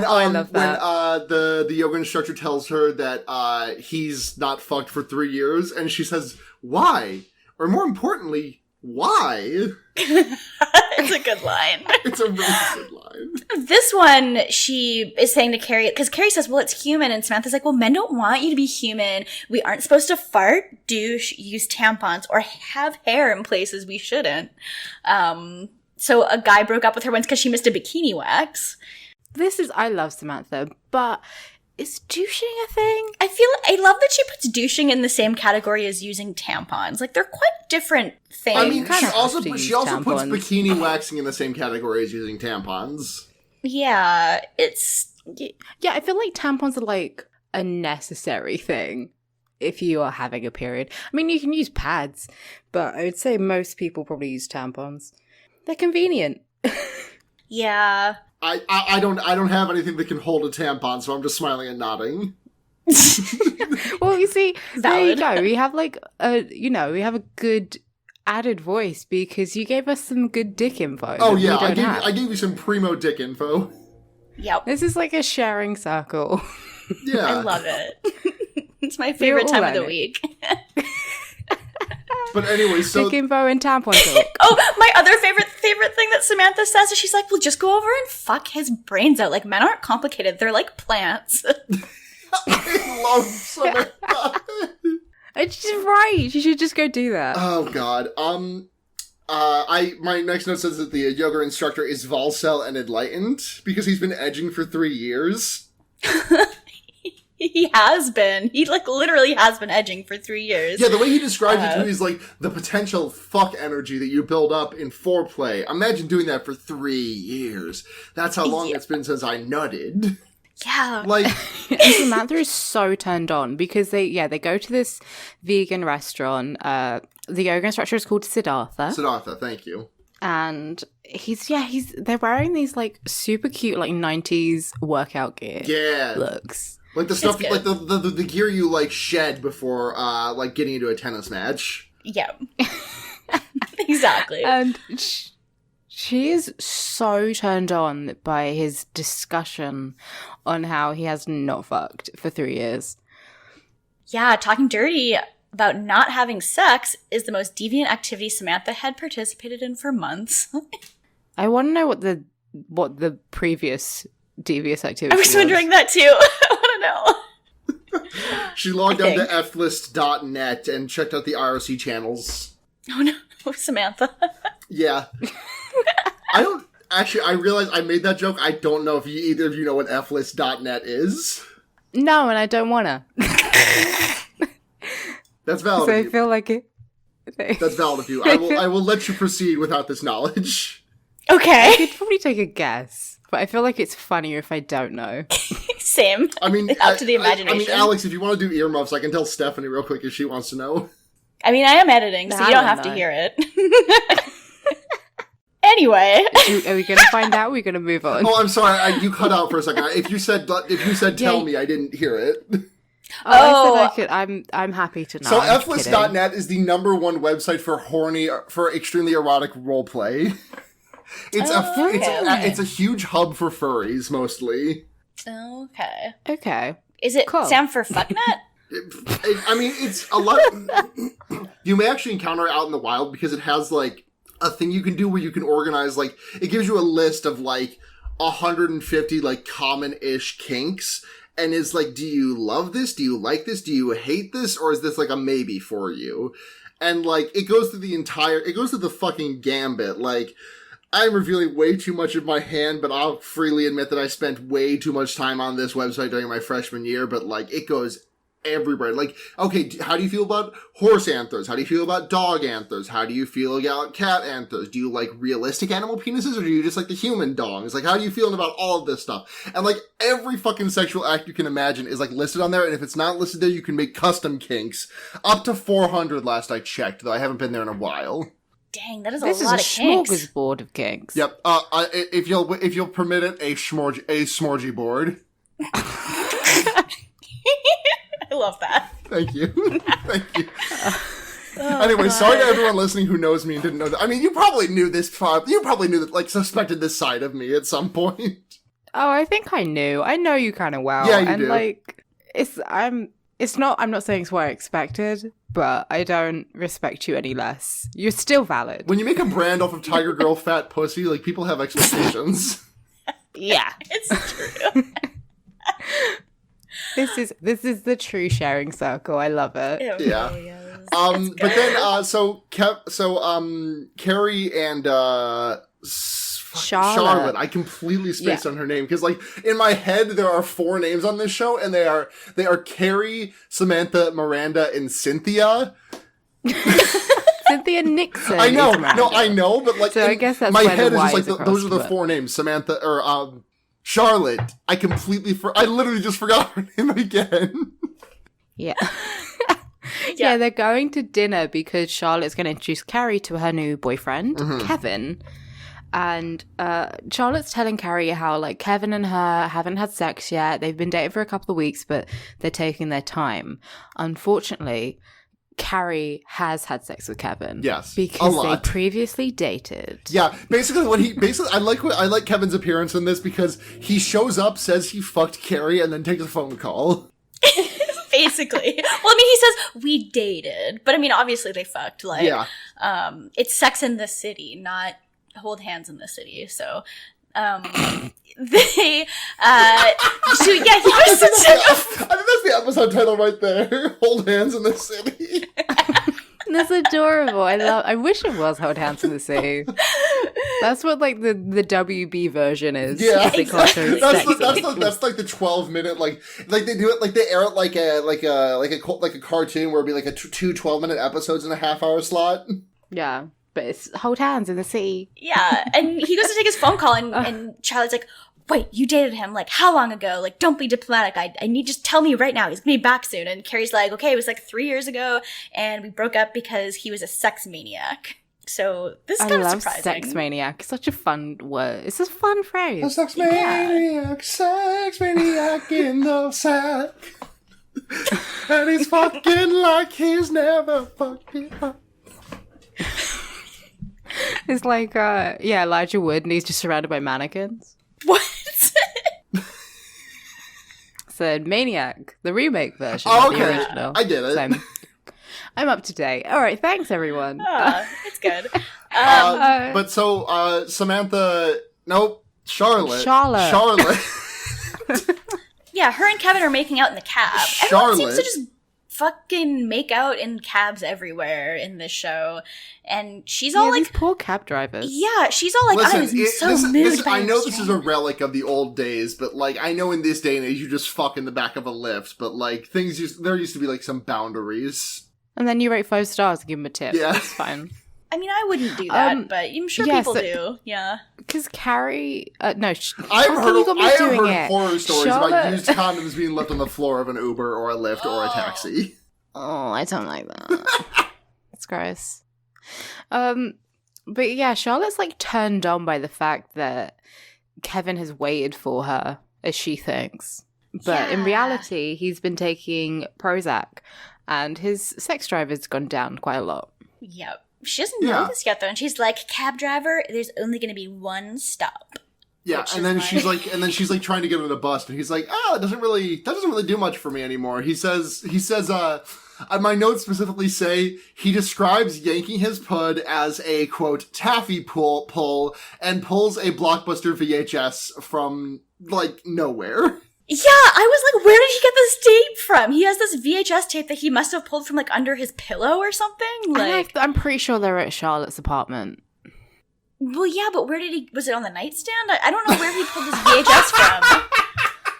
I love that. When the yoga instructor tells her that he's not fucked for 3 years, and she says, "Why?" Or more importantly, why? It's a good line. It's a really good line. This one, she is saying to Carrie, because Carrie says, well, it's human. And Samantha's like, well, men don't want you to be human. We aren't supposed to fart, douche, use tampons, or have hair in places we shouldn't. So a guy broke up with her once because she missed a bikini wax. I love Samantha, but is douching a thing? I love that she puts douching in the same category as using tampons. Like, they're quite different things. I mean, kinda she have also to puts use puts tampons. bikini waxing in the same category as using tampons. yeah, it's... Yeah, I feel like tampons are like a necessary thing if you are having a period. I mean, you can use pads, but I would say most people probably use tampons. They're convenient. Yeah. I don't have anything that can hold a tampon, so I'm just smiling and nodding. Well, you see, there you Valid. go. We have like we have a good added voice because you gave us some good dick info. Oh that we yeah, don't have. I gave you some primo dick info. Yep. This is like a sharing circle. Yeah, I love it. It's my We're favorite all time of at the it. week. But anyway, so Dick info and tampon talk. Oh, my other favorite thing that Samantha says is she's like, well, just go over and fuck his brains out. Like, men aren't complicated. They're like plants. I love Samantha. It's just right. You should just go do that. Oh god. My next note says that the yoga instructor is Volcel and enlightened because he's been edging for 3 years. He has been. He, like, literally has been edging for 3 years. Yeah, the way he describes it too is like the potential fuck energy that you build up in foreplay. Imagine doing that for 3 years. That's how long it's been since I nutted. Yeah. Like, And Samantha is so turned on because they go to this vegan restaurant. The yoga instructor is called Siddhartha. Siddhartha, thank you. And they're wearing these like super cute like 90s workout gear Yeah. looks. Like the stuff, good. like the gear you like shed before like getting into a tennis match. Yeah. Exactly. And she is so turned on by his discussion on how he has not fucked for 3 years. Yeah, talking dirty about not having sex is the most deviant activity Samantha had participated in for months. I want to know what the previous devious activity I was wondering that too. I want to know. She logged on to think. flist.net and checked out the IRC channels. Oh no, Samantha. Yeah. I realized I made that joke. I don't know if either of you know what flist.net is. No, and I don't want to. That's valid. So of I you. feel like it. That's valid of you. I will let you proceed without this knowledge. I Okay. could probably take a guess, but I feel like it's funnier if I don't know. Same. I mean, Up to the I mean, imagination. Alex, if you want to do earmuffs, I can tell Stephanie real quick if she wants to know. I mean, I am editing, so I you don't don't have to know. hear it. Anyway. Are we going to find out? We're going to move on. Oh, I'm sorry. You cut out for a second. If you said tell Yeah. me, I didn't hear it. I said I could. I'm happy to know. So I'm kidding. flist.net is the #1 website for extremely erotic roleplay. It's a huge hub for furries mostly. Okay. Okay. Is it Cool. Sam for fucknet? I mean, it's a lot. You may actually encounter it out in the wild because it has like a thing you can do where you can organize, like, it gives you a list of like 150 like common-ish kinks, and is like, do you love this? Do you like this? Do you hate this? Or is this like a maybe for you? And like, it goes through the fucking gambit. Like, I'm revealing way too much of my hand, but I'll freely admit that I spent way too much time on this website during my freshman year, but like, it goes everywhere. Like, okay, how do you feel about horse antlers? How do you feel about dog antlers? How do you feel about cat antlers? Do you like realistic animal penises, or do you just like the human dongs? Like, how do you feel about all of this stuff? And like, every fucking sexual act you can imagine is like listed on there, and if it's not listed there, you can make custom kinks. Up to 400 last I checked, though I haven't been there in a while. Dang, that is This a lot of is a kinks. smorgasbord of kinks. Yep. If you'll permit it, a smorgy board. I love that. Thank you. Thank you. Anyway, sorry to everyone listening who knows me and didn't know that. I mean, you probably knew this. You probably knew that, like, suspected this side of me at some point. Oh, I think I knew. I know you kind of well. Yeah, you and do. like, I'm not saying it's what I expected, but I don't respect you any less. You're still valid. When you make a brand off of Tiger Girl Fat Pussy, like, people have expectations. Yeah. It's true. This is the true sharing circle. I love it. It Yeah. really is. But then, Carrie and, Charlotte. I completely spaced on her name because, like, in my head there are 4 names on this show, and they are Carrie, Samantha, Miranda, and Cynthia. Cynthia Nixon. I know, is Miranda. no, I know, but like, So I guess that's my where the head is Y just like is across those are the to it. 4 names: Samantha or Charlotte. I literally just forgot her name again. Yeah. Yeah, they're going to dinner because Charlotte's going to introduce Carrie to her new boyfriend, Kevin. And Charlotte's telling Carrie how, like, Kevin and her haven't had sex yet. They've been dating for a couple of weeks, but they're taking their time. Unfortunately, Carrie has had sex with Kevin. Yes, because a they lot. previously dated. Yeah, basically I like Kevin's appearance in this because he shows up, says he fucked Carrie, and then takes a phone call. Basically. Well, I mean, he says we dated, but I mean, obviously they fucked. Like, Yeah. It's Sex in the City, not Hold Hands in the City. So, they, so yeah, he was such I think that's the episode title right there. Hold Hands in the City. That's adorable. I wish it was Hold Hands in the Sea. That's what, like, the WB version is. Yeah, They call it that's like the 12-minute, like they do it, like they air it like a cartoon where it'd be like a 2 12-minute episodes in a half-hour slot. Yeah, but it's Hold Hands in the Sea. Yeah, and he goes to take his phone call, and Charlotte's like, wait, you dated him, like, how long ago? Like, don't be diplomatic. I need, just tell me right now. He's gonna be back soon. And Carrie's like, okay, it was like 3 years ago, and we broke up because he was a sex maniac. So, this is kind of surprising. Sex maniac. It's such a fun word. It's a fun phrase. A sex maniac in the sack. And he's fucking like he's never fucking up. It's like, Elijah Wood, and he's just surrounded by mannequins. What? Said Maniac, the remake version. Oh, of the okay. original. I get it. So I'm up to date. All right, thanks everyone. It's good. But so, Samantha, nope, Charlotte. Yeah, her and Kevin are making out in the cab. Everyone seems to just fucking make out in cabs everywhere in this show. And she's all like... these poor cab drivers. Yeah, she's all like, I was so moved by I know your this is a relic of the old days, but, like, I know in this day and age you just fuck in the back of a lift, but, like, there used to be, like, some boundaries. And then you rate 5 stars and give them a tip. Yeah. That's fine. I mean, I wouldn't do that, but I'm sure people do. Yeah. Because Carrie... I've heard horror stories about Charlotte... used condoms being left on the floor of an Uber or a Lyft or a taxi. Oh, I don't like that. It's gross. But yeah, Charlotte's, like, turned on by the fact that Kevin has waited for her, as she thinks. But in reality, he's been taking Prozac, and his sex drive has gone down quite a lot. Yep. She doesn't know this yet, though, and she's like, cab driver, there's only going to be one stop. Yeah, and then she's like trying to get him to bust, and he's like, that doesn't really do much for me anymore. He says, my notes specifically say he describes yanking his pud as a, quote, taffy pull, and pulls a Blockbuster VHS from, like, nowhere. Yeah, I was like, where did he get this tape from? He has this VHS tape that he must have pulled from, like, under his pillow or something. Like, I'm pretty sure they're at Charlotte's apartment. Well, yeah, but where did was it on the nightstand? I don't know where he pulled this VHS from.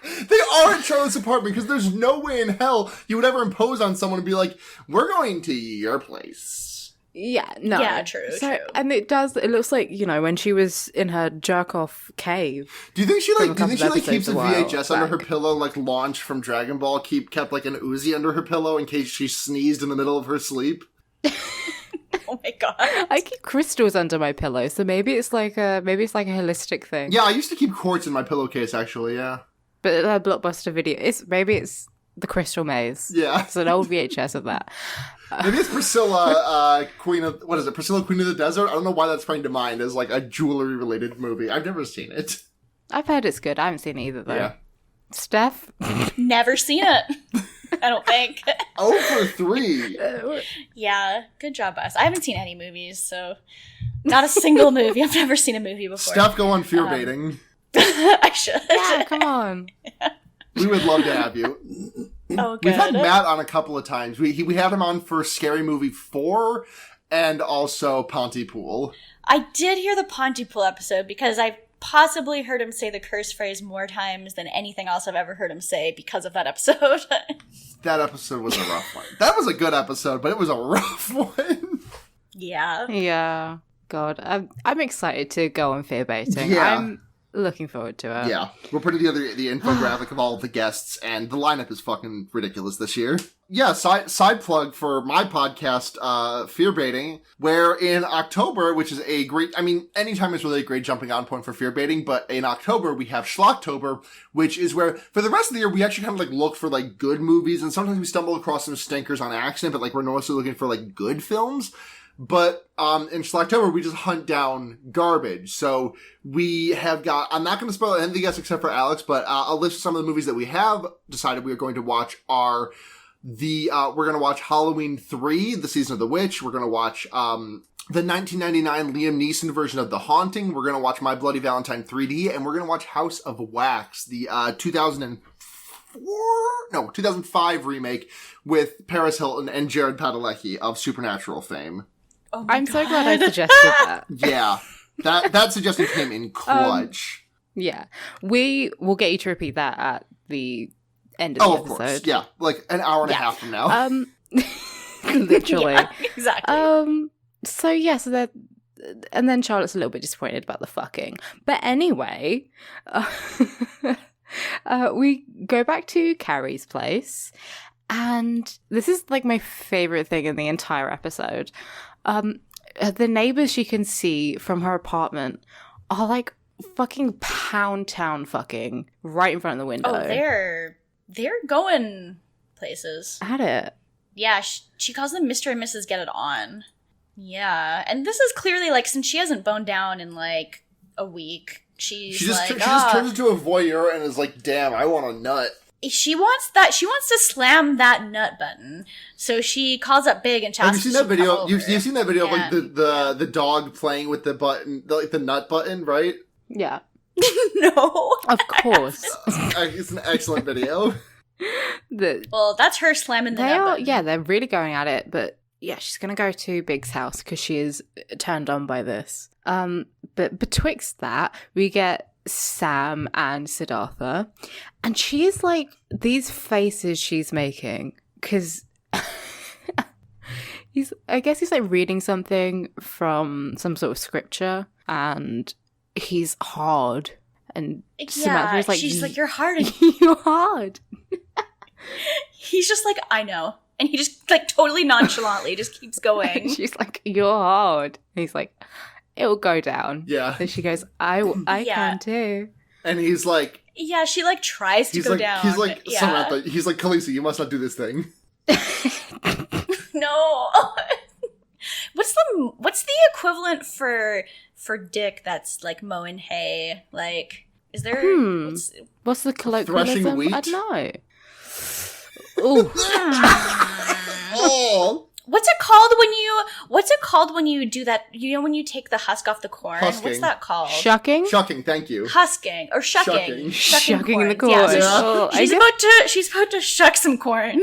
They are at Charlotte's apartment because there's no way in hell you would ever impose on someone and be like, we're going to your place. Yeah, no. Yeah, true. And it looks like, when she was in her jerk-off cave. Do you think she from a couple of keeps a episodes a while VHS under her back. pillow, like Launch from Dragon Ball kept like an Uzi under her pillow in case she sneezed in the middle of her sleep? Oh my god. I keep crystals under my pillow, so maybe it's like a holistic thing. Yeah, I used to keep quartz in my pillowcase, actually, yeah. But a Blockbuster video, maybe it's the Crystal Maze. Yeah. It's an old VHS of that. Maybe it's Priscilla, Queen of the Desert? I don't know why that's sprang to mind as like a jewelry-related movie. I've never seen it. I've heard it's good. I haven't seen it either, though. Yeah. Steph? Never seen it. I don't think. 0 for 3. Yeah, good job, us. I haven't seen any movies, so not a single movie. I've never seen a movie before. Steph, go on fear baiting. I should. Yeah, come on. We would love to have you. Oh, good. We've had Matt on a couple of times. We had him on for Scary Movie 4 and also Pontypool. I did hear the Pontypool episode because I possibly heard him say the curse phrase more times than anything else I've ever heard him say because of that episode. That episode was a rough one. That was a good episode, but it was a rough one. Yeah. Yeah. God, I'm excited to go on fear baiting. Yeah. I'm looking forward to it. Yeah, we're putting together the infographic of all of the guests, and the lineup is fucking ridiculous this year. Yeah, side plug for my podcast, Fear Baiting, where in October, which is a great, anytime is really a great jumping on point for fear baiting, but in October we have Schlocktober, which is where, for the rest of the year, we actually kind of like look for like good movies, and sometimes we stumble across some stinkers on accident, but like we're mostly looking for like good films. But in Schlocktober, we just hunt down garbage. So we have got, I'm not going to spoil anything else except for Alex, but a list of some of the movies that we have decided we are going to watch are we're going to watch Halloween 3, The Season of the Witch. We're going to watch the 1999 Liam Neeson version of The Haunting. We're going to watch My Bloody Valentine 3D, and we're going to watch House of Wax, the 2005 remake with Paris Hilton and Jared Padalecki of Supernatural fame. Oh I'm so glad I suggested that. Yeah, that suggestion came in clutch. Yeah, we will get you to repeat that at the end of the episode. Of course, yeah, like an hour and a half from now. Literally, yeah, exactly. So that, and then Charlotte's a little bit disappointed about the fucking. But anyway, we go back to Carrie's place, and this is like my favorite thing in the entire episode. The neighbors she can see from her apartment are like fucking Pound Town fucking right in front of the window. Oh, they're going places. At it. Yeah, she calls them Mr. and Mrs. Get It On. Yeah, and this is clearly like, since she hasn't boned down in like a week, she just turns into a voyeur and is like, damn, I want a nut. She wants to slam that nut button. So she calls up Big and Have you Chastity. seen that video? You've seen that video of like the dog playing with the button, the nut button, right? Yeah. No. Of course. It's an excellent video. Well, that's her slamming the nut button. Yeah, they're really going at it, but yeah, she's going to go to Big's house because she is turned on by this. But betwixt that, we get Sam and Siddhartha, and she's like, these faces she's making, because I guess he's like reading something from some sort of scripture, and he's hard, and Samantha's like, she's like, you're hard. You're hard. He's just like, I know. And he just like totally nonchalantly just keeps going. She's like, you're hard. And he's like, it'll go down. Yeah. And she goes, I can too. And he's like, yeah, she like tries to go down. He's like, Samantha, he's like, Khaleesi, you must not do this thing. No. What's the equivalent for Dick that's like mowing hay? Like, is there what's the colloquialism? Threshing wheat? I don't know. Ooh. Oh. What's it called when you do that? You know, when you take the husk off the corn? Husking. What's that called? Shucking? Shucking, thank you. Husking or shucking. Shucking the corn. Yeah, so Oh, she's about to shuck some corn.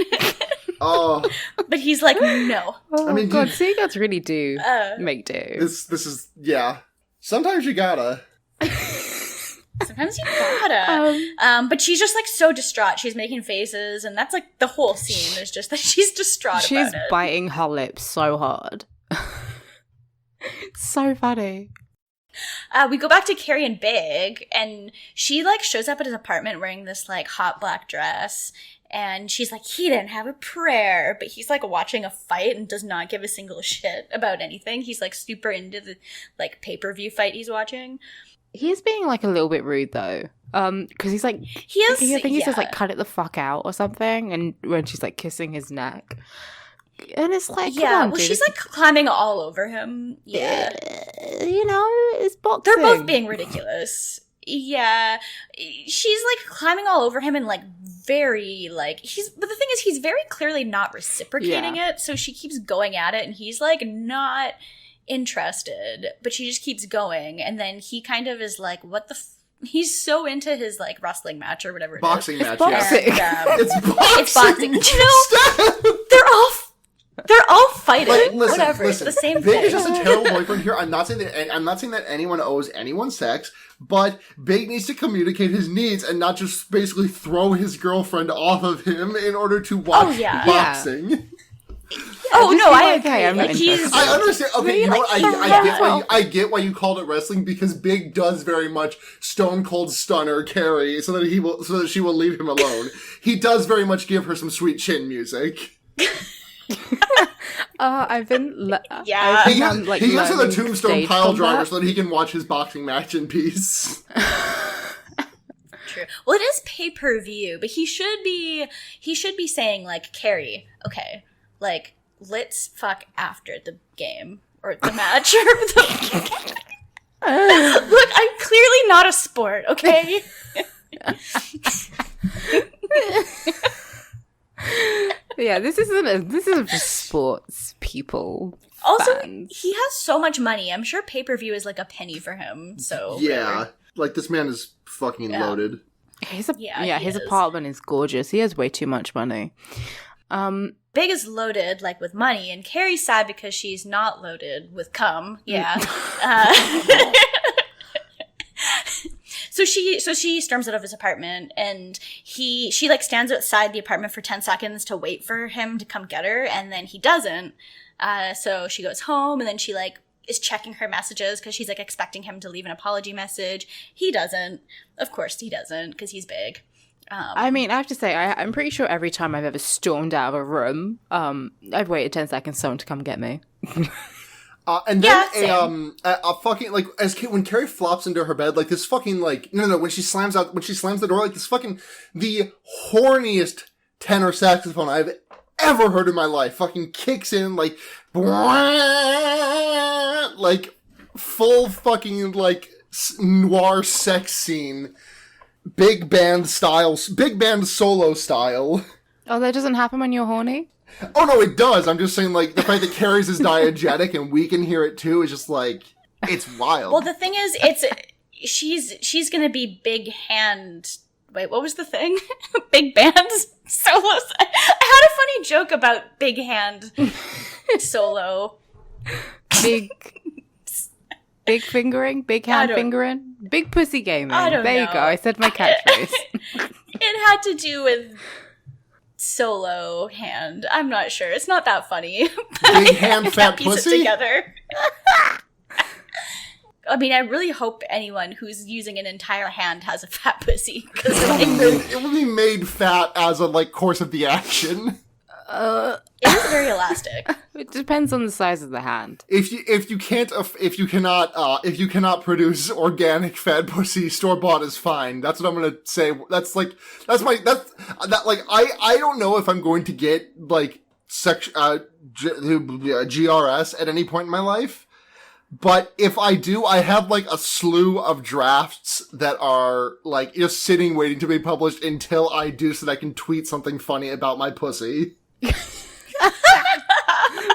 Oh. But he's like, no. Oh, I mean, God, dude, seagulls really do make do. This is, yeah. Sometimes you gotta. Sometimes you gotta. But she's just like so distraught. She's making faces, and that's like the whole scene is just that she's distraught about it. She's biting her lips so hard. So funny. We go back to Carrie and Big, and she like shows up at his apartment wearing this like hot black dress, and she's like, he didn't have a prayer, but he's like watching a fight and does not give a single shit about anything. He's like super into the like pay-per-view fight he's watching. He's being like a little bit rude though. Because he's like, I think he says like, cut it the fuck out or something, and when she's like kissing his neck. And it's like, yeah, on, well, dude. she's like climbing all over him. Yeah. You know, it's boxing. They're both being ridiculous. Yeah. She's like climbing all over him and like very like, but the thing is, he's very clearly not reciprocating it. So she keeps going at it and he's like not interested, but she just keeps going. And then he kind of is like, what the he's so into his like wrestling match or whatever it boxing is. match, boxing. yeah. It's boxing. It's boxing. You know, they're all fighting. Like, listen, whatever. Listen, it's the same Big thing. is just a terrible boyfriend here. I'm not saying that anyone owes anyone sex, but Big needs to communicate his needs and not just basically throw his girlfriend off of him in order to watch boxing. Yeah. Oh no, I agree. Okay, I'm not interested. I understand. Okay, Really, you know like, what? I get why you called it wrestling, because Big does very much Stone Cold Stunner Carrie so that she will leave him alone. He does very much give her some sweet chin music. I've been Yeah. He gives her the tombstone stage pile combat. driver so that he can watch his boxing match in peace. True. Well, it is pay-per-view, but he should be saying like, Carrie, okay, like, let's fuck after the game or the match or the Look, I'm clearly not a sport, okay? Yeah, this isn't for sports people. Also, fans. he has so much money. I'm sure pay-per-view is like a penny for him. So Yeah, whatever. like this man is fucking loaded. His he his is. apartment is gorgeous. He has way too much money. Big is loaded, like, with money, and Carrie's sad because she's not loaded with cum. Yeah. So she storms out of his apartment, and she like stands outside the apartment for 10 seconds to wait for him to come get her, and then he doesn't. So she goes home, and then she like is checking her messages because she's like expecting him to leave an apology message. He doesn't. Of course he doesn't, because he's Big. I mean, I have to say, I'm pretty sure every time I've ever stormed out of a room, I've waited 10 seconds for someone to come get me. And then same. a fucking like when Carrie flops into her bed, like this fucking like no when she slams the door, like this fucking the horniest tenor saxophone I've ever heard in my life fucking kicks in like full fucking like noir sex scene, big band solo style. Oh, that doesn't happen when you're horny? Oh no, it does. I'm just saying, like, the fact that Carrie's is diegetic and we can hear it too is just like, it's wild. Well, the thing is, she's gonna be big hand. Wait, what was the thing? Big band solos. I had a funny joke about big hand solo. Big fingering? Big hand fingering? Big pussy gaming. I don't there know. you go. I said my catchphrase. It had to do with solo hand. I'm not sure. It's not that funny. Big hand, I fat can't piece pussy? it together. I mean, I really hope anyone who's using an entire hand has a fat pussy. Because It would be made fat as a, like, course of the action. it is very elastic. It depends on the size of the hand. If you cannot produce organic fat pussy, store bought is fine. That's what I'm gonna say. I don't know if I'm going to get like GRS at any point in my life, but if I do, I have like a slew of drafts that are like just sitting waiting to be published until I do, so that I can tweet something funny about my pussy.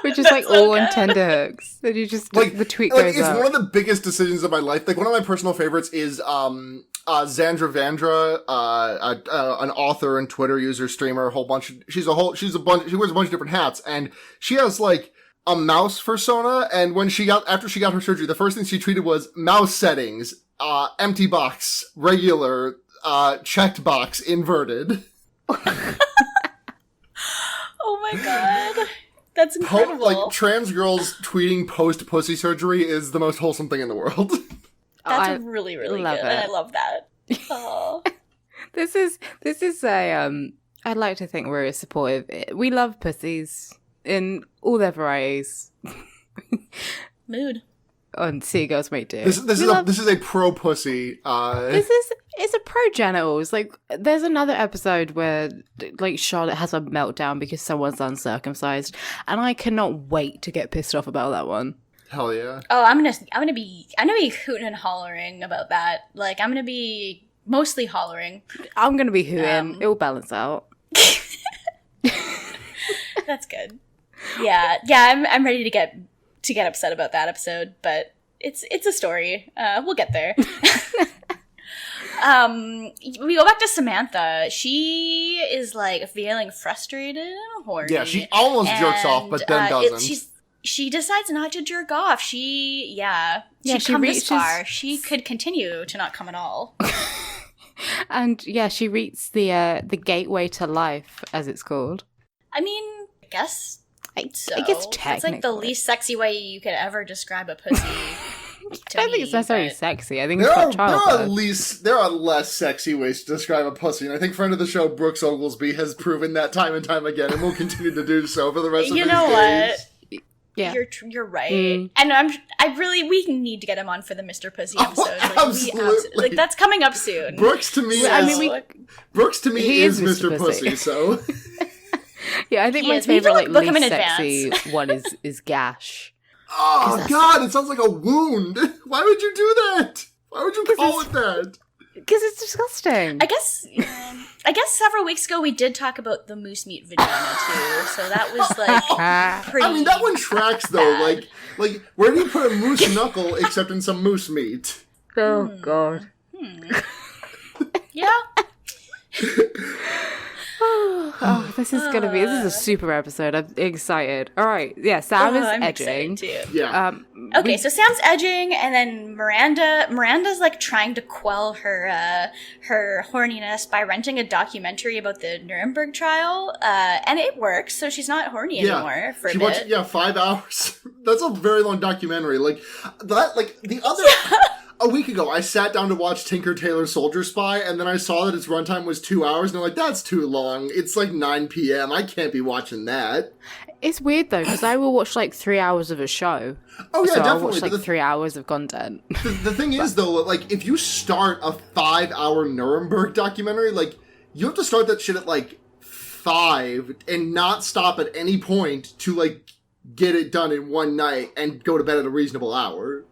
Which is like all on tender hooks. And you just, like, the tweet goes it's up. one of the biggest decisions of my life. Like, one of my personal favorites is, Zandra Vandra, an author and Twitter user, streamer, she wears a bunch of different hats, and she has, like, a mouse persona, and after she got her surgery, the first thing she tweeted was mouse settings, empty box, regular, checked box, inverted. Oh my god. That's incredible. Trans girls tweeting post-pussy surgery is the most wholesome thing in the world. That's really, really good. And I love that. Oh. This is a, I'd like to think we're supportive. We love pussies in all their varieties. Mood. On City Girls Make Do. This is a pro-pussy. It's a pro-genitals. Like, there's another episode where, like, Charlotte has a meltdown because someone's uncircumcised, and I cannot wait to get pissed off about that one. Hell yeah. Oh, I'm gonna be hooting and hollering about that. Like, I'm gonna be mostly hollering. I'm gonna be hooting. It will balance out. That's good. Yeah. I'm ready to get upset about that episode, but it's a story. We'll get there. We go back to Samantha. She is like feeling frustrated and horny. Yeah, she almost jerks off, but then doesn't. She decides not to jerk off. She'd come this far. She could continue to not come at all. And yeah, she reaches the gateway to life, as it's called. I mean, I guess. I guess technically. It's like the least sexy way you could ever describe a pussy. I don't think it's necessarily sexy. I think it's got childbirth. There are less sexy ways to describe a pussy, and I think friend of the show Brooks Oglesby has proven that time and time again, and will continue to do so for the rest of his days. You know what? Yeah, you're right, and we need to get him on for the Mr. Pussy episode. Absolutely, that's coming up soon. Brooks to me, is Mr. Pussy. So, yeah, I think my favorite least sexy one is Gash. Oh God, it sounds like a wound. Why would you do that? Why would you call it that? Because it's disgusting. I guess several weeks ago we did talk about the moose meat vagina too, so that was like pretty. I mean, that one tracks though. Like where do you put a moose knuckle except in some moose meat? Oh God. Yeah. Oh, this is a super episode. I'm excited. All right, yeah, Sam is edging. Too. Yeah. Okay, so Sam's edging, and then Miranda's like trying to quell her horniness by renting a documentary about the Nuremberg trial, and it works. So she's not horny anymore for a bit. Watched, 5 hours. That's a very long documentary. Like that. Like the other. A week ago, I sat down to watch Tinker Tailor Soldier Spy, and then I saw that its runtime was 2 hours, and I'm like, that's too long. It's like 9 p.m. I can't be watching that. It's weird, though, because I will watch, 3 hours of a show. Oh, yeah, so definitely. I'll watch, 3 hours of content. The thing is, though, if you start a 5-hour Nuremberg documentary, you have to start that shit at, 5 and not stop at any point to, get it done in one night and go to bed at a reasonable hour.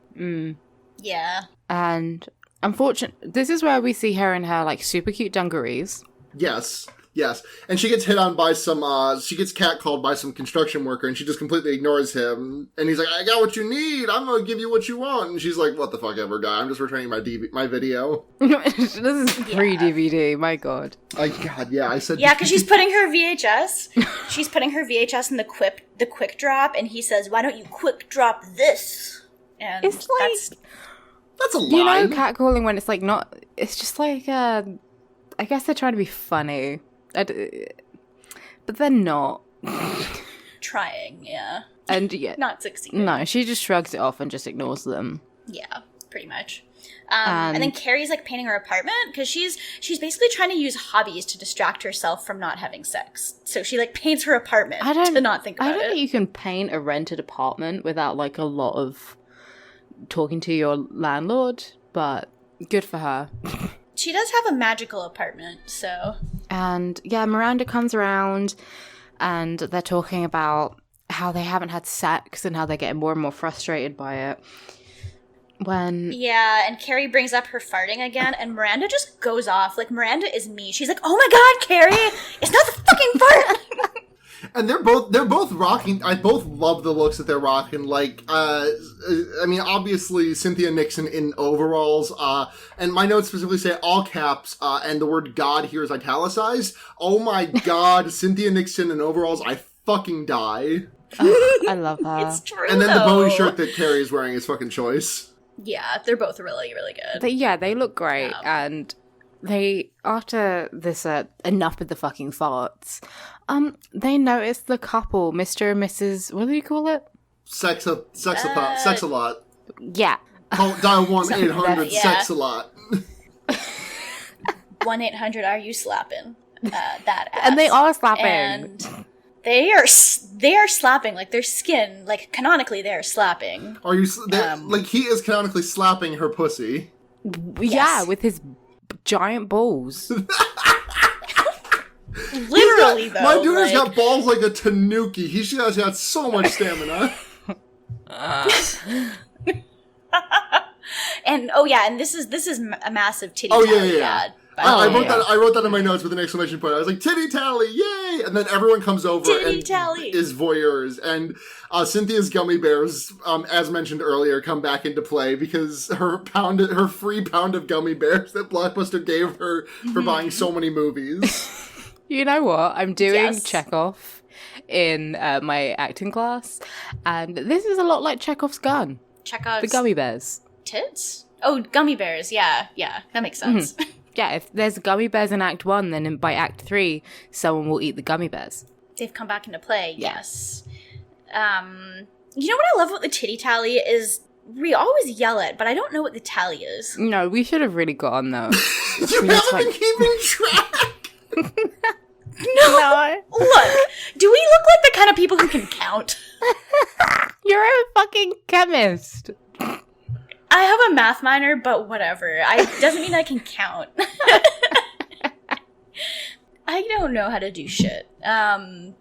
Yeah. And unfortunately, this is where we see her in her super cute dungarees. Yes. And she gets hit on by she gets catcalled by some construction worker, and she just completely ignores him. And he's like, I got what you need. I'm going to give you what you want. And she's like, what the fuck ever, guy. I'm just returning my video. This is pre-DVD. My God. God, yeah. I said. Yeah, because she's putting her VHS. She's putting her VHS in the quick drop, and he says, why don't you quick drop this? And it's that's a line. You know, catcalling when it's not. It's just I guess they're trying to be funny, but they're not. Trying, yeah. And yeah, not succeeding. No, she just shrugs it off and just ignores them. Yeah, pretty much. And then Carrie's painting her apartment because she's basically trying to use hobbies to distract herself from not having sex. So she paints her apartment to not think about it. I don't think you can paint a rented apartment without a lot of talking to your landlord, but good for her. She does have a magical apartment, so. And yeah, Miranda comes around and they're talking about how they haven't had sex and how they're getting more and more frustrated by it. Yeah, and Carrie brings up her farting again, and Miranda just goes off. Miranda is me. She's like, oh my God, Carrie, it's not the fucking fart! And they're both rocking. I both love the looks that they're rocking. Obviously Cynthia Nixon in overalls. And my notes specifically say all caps. And the word God here is italicized. Oh my God, Cynthia Nixon in overalls. I fucking die. I love her. It's true. And then the Bowie shirt that Carrie is wearing is fucking choice. Yeah, they're both really, really good. They look great, and they, after this enough with the fucking farts, they notice the couple, Mr. and Mrs. What do you call it? Sex a lot. Yeah. Dial 1-800 yeah. sex a lot. 1-800 are you slapping that ass? And they are slapping. And they are slapping, like, their skin, like, canonically they are slapping. Are you like, he is canonically slapping her pussy? Yeah, with his giant balls. Literally, though. My dude has got balls like a tanuki. He has got so much stamina. And and this is a massive titty tally ad. I wrote that in my notes with an exclamation point. I was like, titty tally, yay! And then everyone comes over and is voyeurs. And Cynthia's gummy bears, as mentioned earlier, come back into play because her free pound of gummy bears that Blockbuster gave her for buying so many movies. You know what? I'm doing Chekhov in my acting class, and this is a lot like Chekhov's gun. Chekhov's the gummy bears. Tits? Oh, gummy bears. Yeah, that makes sense. Yeah, if there's gummy bears in Act 1, then by Act 3, someone will eat the gummy bears. They've come back into play, yes. You know what I love about the titty tally is we always yell it, but I don't know what the tally is. No, we should have really got on those. You haven't been keeping track! No. Look, do we look like the kind of people who can count? You're a fucking chemist. I have a math minor, but whatever. Doesn't mean I can count. I don't know how to do shit. Carrie's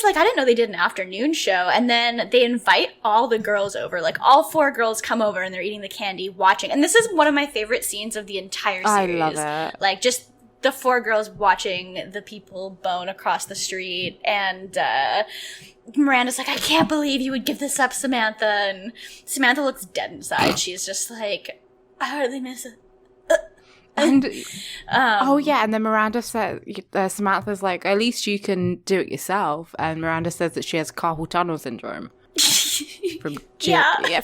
like, I didn't know they did an afternoon show. And then they invite all the girls over. Like, all 4 girls come over and they're eating the candy, watching. And this is one of my favorite scenes of the entire series. I love it. Like, just the 4 girls watching the people bone across the street. And Miranda's like, I can't believe you would give this up, Samantha. And Samantha looks dead inside. She's just like, I hardly miss it. And and then Miranda said, Samantha's like, at least you can do it yourself. And Miranda says that she has carpal tunnel syndrome from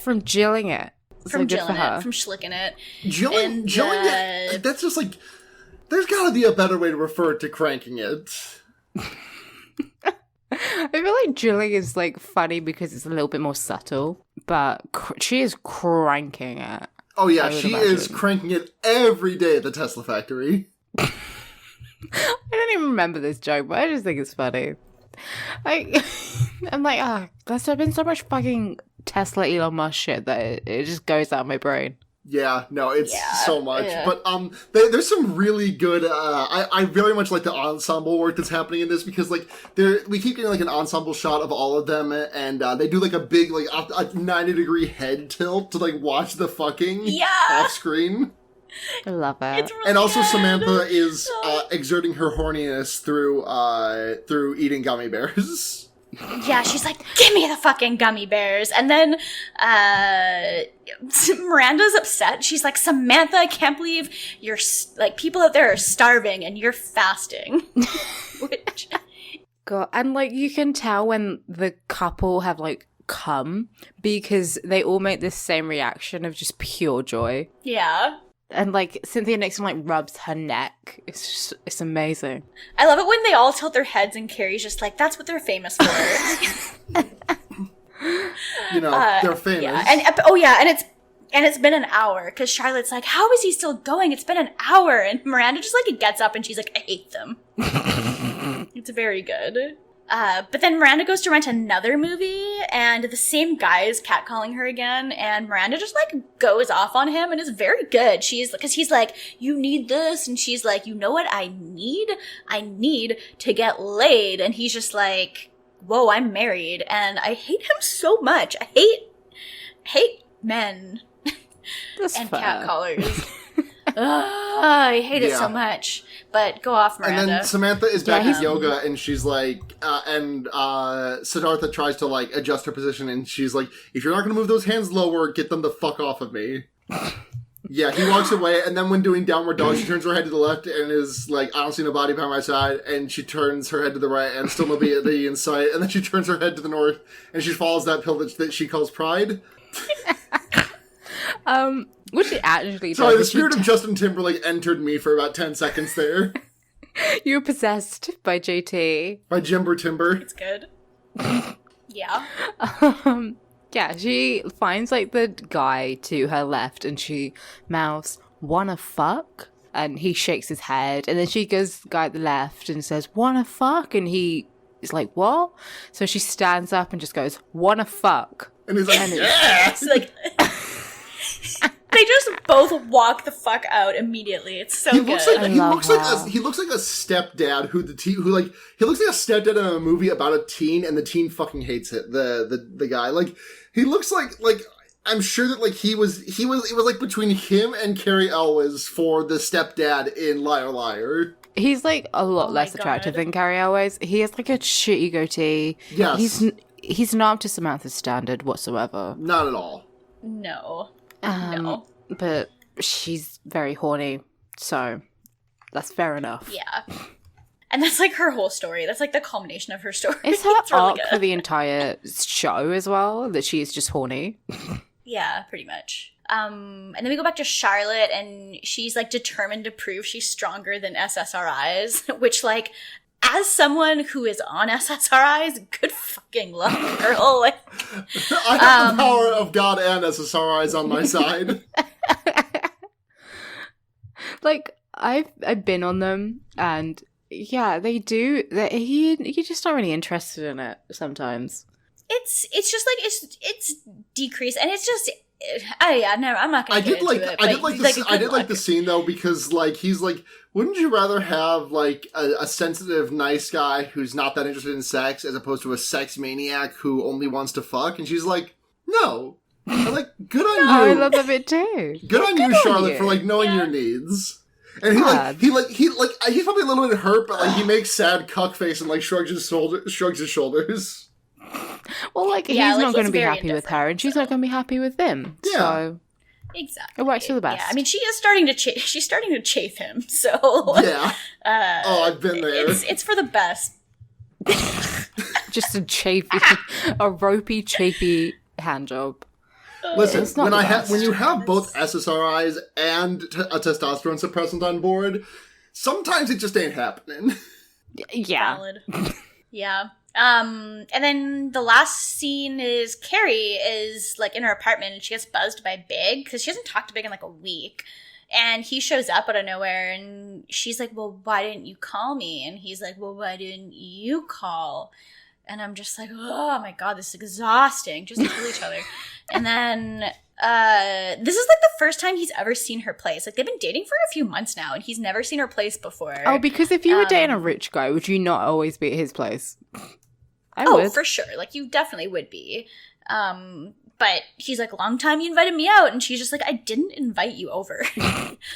from jilling it. From jilling it, from schlicking it. Jilling it. That's just like, there's got to be a better way to refer to cranking it. I feel like drilling is like funny because it's a little bit more subtle, but she is cranking it. Oh yeah, she is cranking it every day at the Tesla factory. I don't even remember this joke, but I just think it's funny. I'm like, there's been so much fucking Tesla Elon Musk shit that it just goes out of my brain. Yeah, no, it's so much. Yeah. But there's some really good. I very much like the ensemble work that's happening in this because like we keep getting like an ensemble shot of all of them, and they do like a big like a 90-degree head tilt to like watch the fucking off screen. I love it. It's really and also good. Samantha is exerting her horniness through eating gummy bears. Yeah, she's like, give me the fucking gummy bears. And then Miranda's upset. She's like, Samantha, I can't believe you're, like, people out there are starving and you're fasting. Which... God, and, like, you can tell when the couple have, like, come because they all make this same reaction of just pure joy. Yeah. And, like, Cynthia Nixon, like, rubs her neck. It's amazing. I love it when they all tilt their heads and Carrie's just like, that's what they're famous for. You know, they're famous. Yeah. And it's been an hour, because Charlotte's like, how is he still going? It's been an hour. And Miranda just, like, gets up and she's like, I hate them. It's very good. But then Miranda goes to rent another movie, and the same guy is catcalling her again, and Miranda just, like, goes off on him, and is very good. Because he's like, you need this, and she's like, you know what I need? I need to get laid. And he's just like, whoa, I'm married, and I hate him so much. I hate men and catcallers. I hate it so much. But go off, Miranda. And then Samantha is back at yoga, and she's like, Siddhartha tries to, like, adjust her position, and she's like, if you're not going to move those hands lower, get them the fuck off of me. Yeah, he walks away, and then when doing downward dog, she turns her head to the left and is like, I don't see nobody by my side, and she turns her head to the right, and still nobody in sight, and then she turns her head to the north, and she follows that pill that she calls pride. What she actually Sorry, the does is spirit of Justin Timberlake entered me for about 10 seconds there. you were possessed by JT. By Jimber Timber. It's good. Yeah. Yeah, she finds like the guy to her left and she mouths, "Wanna fuck?" And he shakes his head, and then she goes to the guy at the left and says, "Wanna fuck?" And he is like, "What?" So she stands up and just goes, "Wanna fuck?" And he's like, yeah! It's like they just both walk the fuck out immediately. It's so good. He looks like a stepdad he looks like a stepdad in a movie about a teen, and the teen fucking hates it. The guy, like, he looks like I'm sure that like it was like between him and Carrie Elwes for the stepdad in Liar Liar. He's like a lot less God. attractive than Carrie Elwes. He has like a shitty goatee. Yes. He's not up to Samantha's standard whatsoever. Not at all. No. But she's very horny, so that's fair enough. Yeah. And that's like her whole story. That's like the culmination of her story. It's her really arc good. for the entire show as well, that she is just horny. Yeah, pretty much. And then we go back to Charlotte, and she's like determined to prove she's stronger than SSRIs, which, like, as someone who is on SSRIs, good fucking luck, girl. Like, I have the power of God and SSRIs on my side. Like, I've been on them, and yeah, they do. You're just not really interested in it sometimes. it's just like it's decreased, and it's just. I'm not gonna. I did like the scene though, because like he's like, wouldn't you rather have like a sensitive, nice guy who's not that interested in sex as opposed to a sex maniac who only wants to fuck? And she's like, no. I'm like, good on you. Oh, I love that bit too. Good on you, Charlotte, for like knowing your needs. And he's probably a little bit hurt, but like he makes sad cuck face and like shrugs his shoulders. Well, like, he's not going to be happy with her, and she's not going to be happy with him. Yeah. So exactly. it works for the best. Yeah, I mean, she's starting to chafe him. So Yeah. I've been there. It's for the best. Just a ropey, chafy hand job. Listen, It's not when you have both SSRIs and a testosterone suppressant on board, sometimes it just ain't happening. Yeah. Valid. Yeah. And then the last scene is Carrie is like in her apartment, and she gets buzzed by Big because she hasn't talked to Big in like a week. And he shows up out of nowhere, and she's like, "Well, why didn't you call me?" And he's like, "Well, why didn't you call?" And I'm just like, oh my god, this is exhausting. Just kill each other. And then this is like the first time he's ever seen her place. Like, they've been dating for a few months now, and he's never seen her place before. Oh, because if you were dating a rich guy, would you not always be at his place? I Oh, would. for sure. Like, you definitely would be. But he's like, long time you invited me out. And she's just like, I didn't invite you over.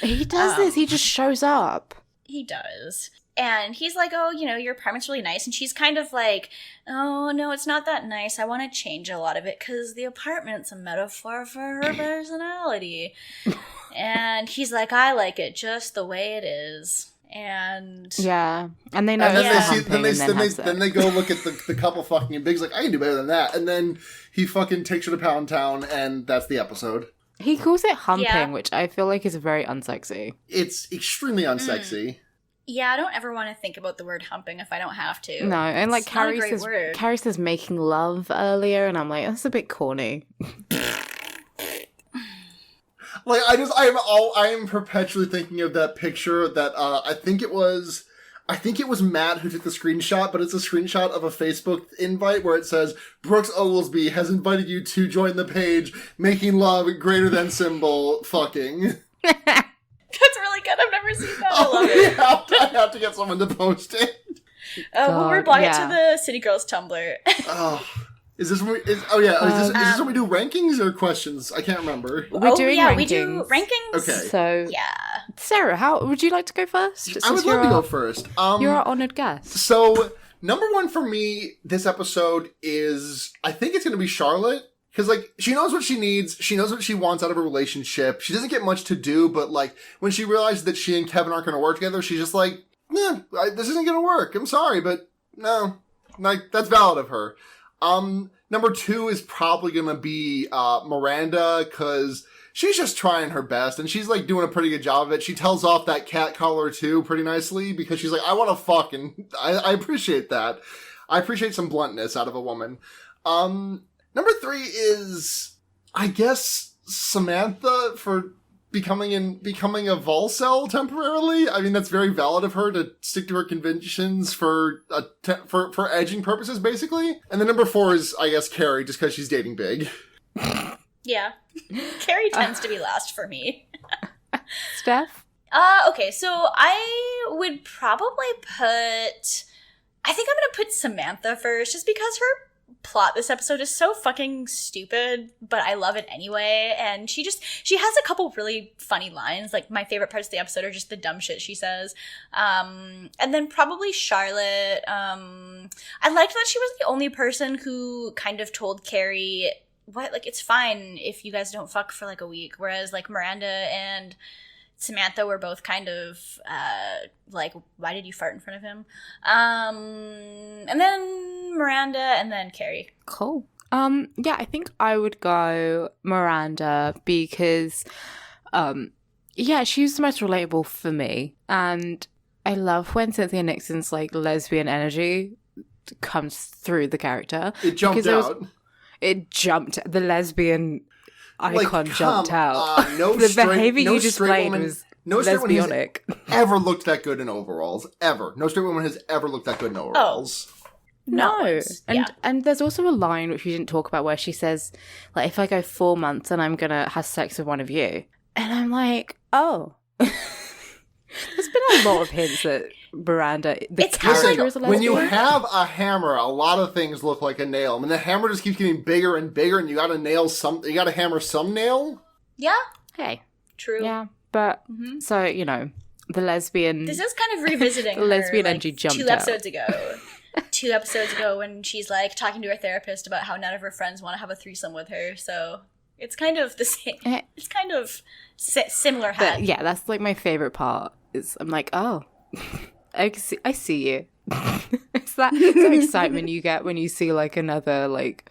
He does this. He just shows up. He does. And he's like, oh, your apartment's really nice. And she's kind of like, oh, no, it's not that nice. I want to change a lot of it because the apartment's a metaphor for her personality. And he's like, I like it just the way it is. And yeah, and they know. And then they go look at the couple fucking, and Big's like, I can do better than that. And then he fucking takes her to Pound Town, and that's the episode. He calls it humping, which I feel like is very unsexy. It's extremely unsexy. Yeah, I don't ever want to think about the word humping if I don't have to. No, and like It's Carrie says making love earlier, and I'm like, that's a bit corny. Like, I am perpetually thinking of that picture that, I think it was Matt who took the screenshot, but it's a screenshot of a Facebook invite where it says, Brooks Oglesby has invited you to join the page, making love greater than symbol fucking. That's really good. I've never seen that. I love it. I have to get someone to post it. We'll reply it to the City Girls Tumblr. Is this when we, is this when we do rankings or questions? I can't remember. We're doing rankings. We do rankings. Okay. So, yeah. Sarah, how would you like to go first? I would love to go first. You're our honored guest. So, number one for me this episode is, I think it's going to be Charlotte. Because, like, she knows what she needs. She knows what she wants out of a relationship. She doesn't get much to do, but, like, when she realizes that she and Kevin aren't going to work together, she's just like, this isn't going to work. I'm sorry, but no. Like, that's valid of her. Number 2 is probably going to be Miranda, because she's just trying her best, and she's, like, doing a pretty good job of it. She tells off that cat caller, too, pretty nicely, because she's like, I want to fuck, and I appreciate that. I appreciate some bluntness out of a woman. Number 3 is, I guess, Samantha for becoming a Volcel temporarily. I mean, that's very valid of her to stick to her convictions for edging purposes, basically. And then number 4 is, I guess, Carrie, just because she's dating Big. Yeah. Carrie tends to be last for me. Steph? Okay, so I would probably I think I'm gonna put Samantha first, just because her plot this episode is so fucking stupid, but I love it anyway. And she has a couple really funny lines. Like, my favorite parts of the episode are just the dumb shit she says. And then probably Charlotte. I liked that she was the only person who kind of told Carrie, it's fine if you guys don't fuck for like a week. Whereas like Miranda and Samantha were both kind of like, why did you fart in front of him? And then Miranda, and then Carrie. Cool. Yeah, I think I would go Miranda because, she's the most relatable for me. And I love when Cynthia Nixon's, like, lesbian energy comes through the character. It jumped out. The lesbian icon jumped out. No the straight, behavior no you displayed was lesbianic. Ever looked that good in overalls. Ever. No straight woman has ever looked that good in overalls. No. And there's also a line which we didn't talk about where she says, like, if I go 4 months and I'm gonna have sex with one of you. And I'm like, oh. There's been a lot of hints that Miranda, the character is a lesbian. When you have a hammer, a lot of things look like a nail. I mean, the hammer just keeps getting bigger and bigger, and you gotta hammer some nail. Yeah. Hey. True. Yeah. But, so, you know, the lesbian... This is kind of revisiting the lesbian her, energy jumped 2 episodes ago. 2 episodes ago when she's, like, talking to her therapist about how none of her friends want to have a threesome with her, so it's kind of the same. It's kind of similar hat. Yeah, that's, like, my favorite part. Is I'm like, oh, I see you. It's that excitement you get when you see, like, another, like,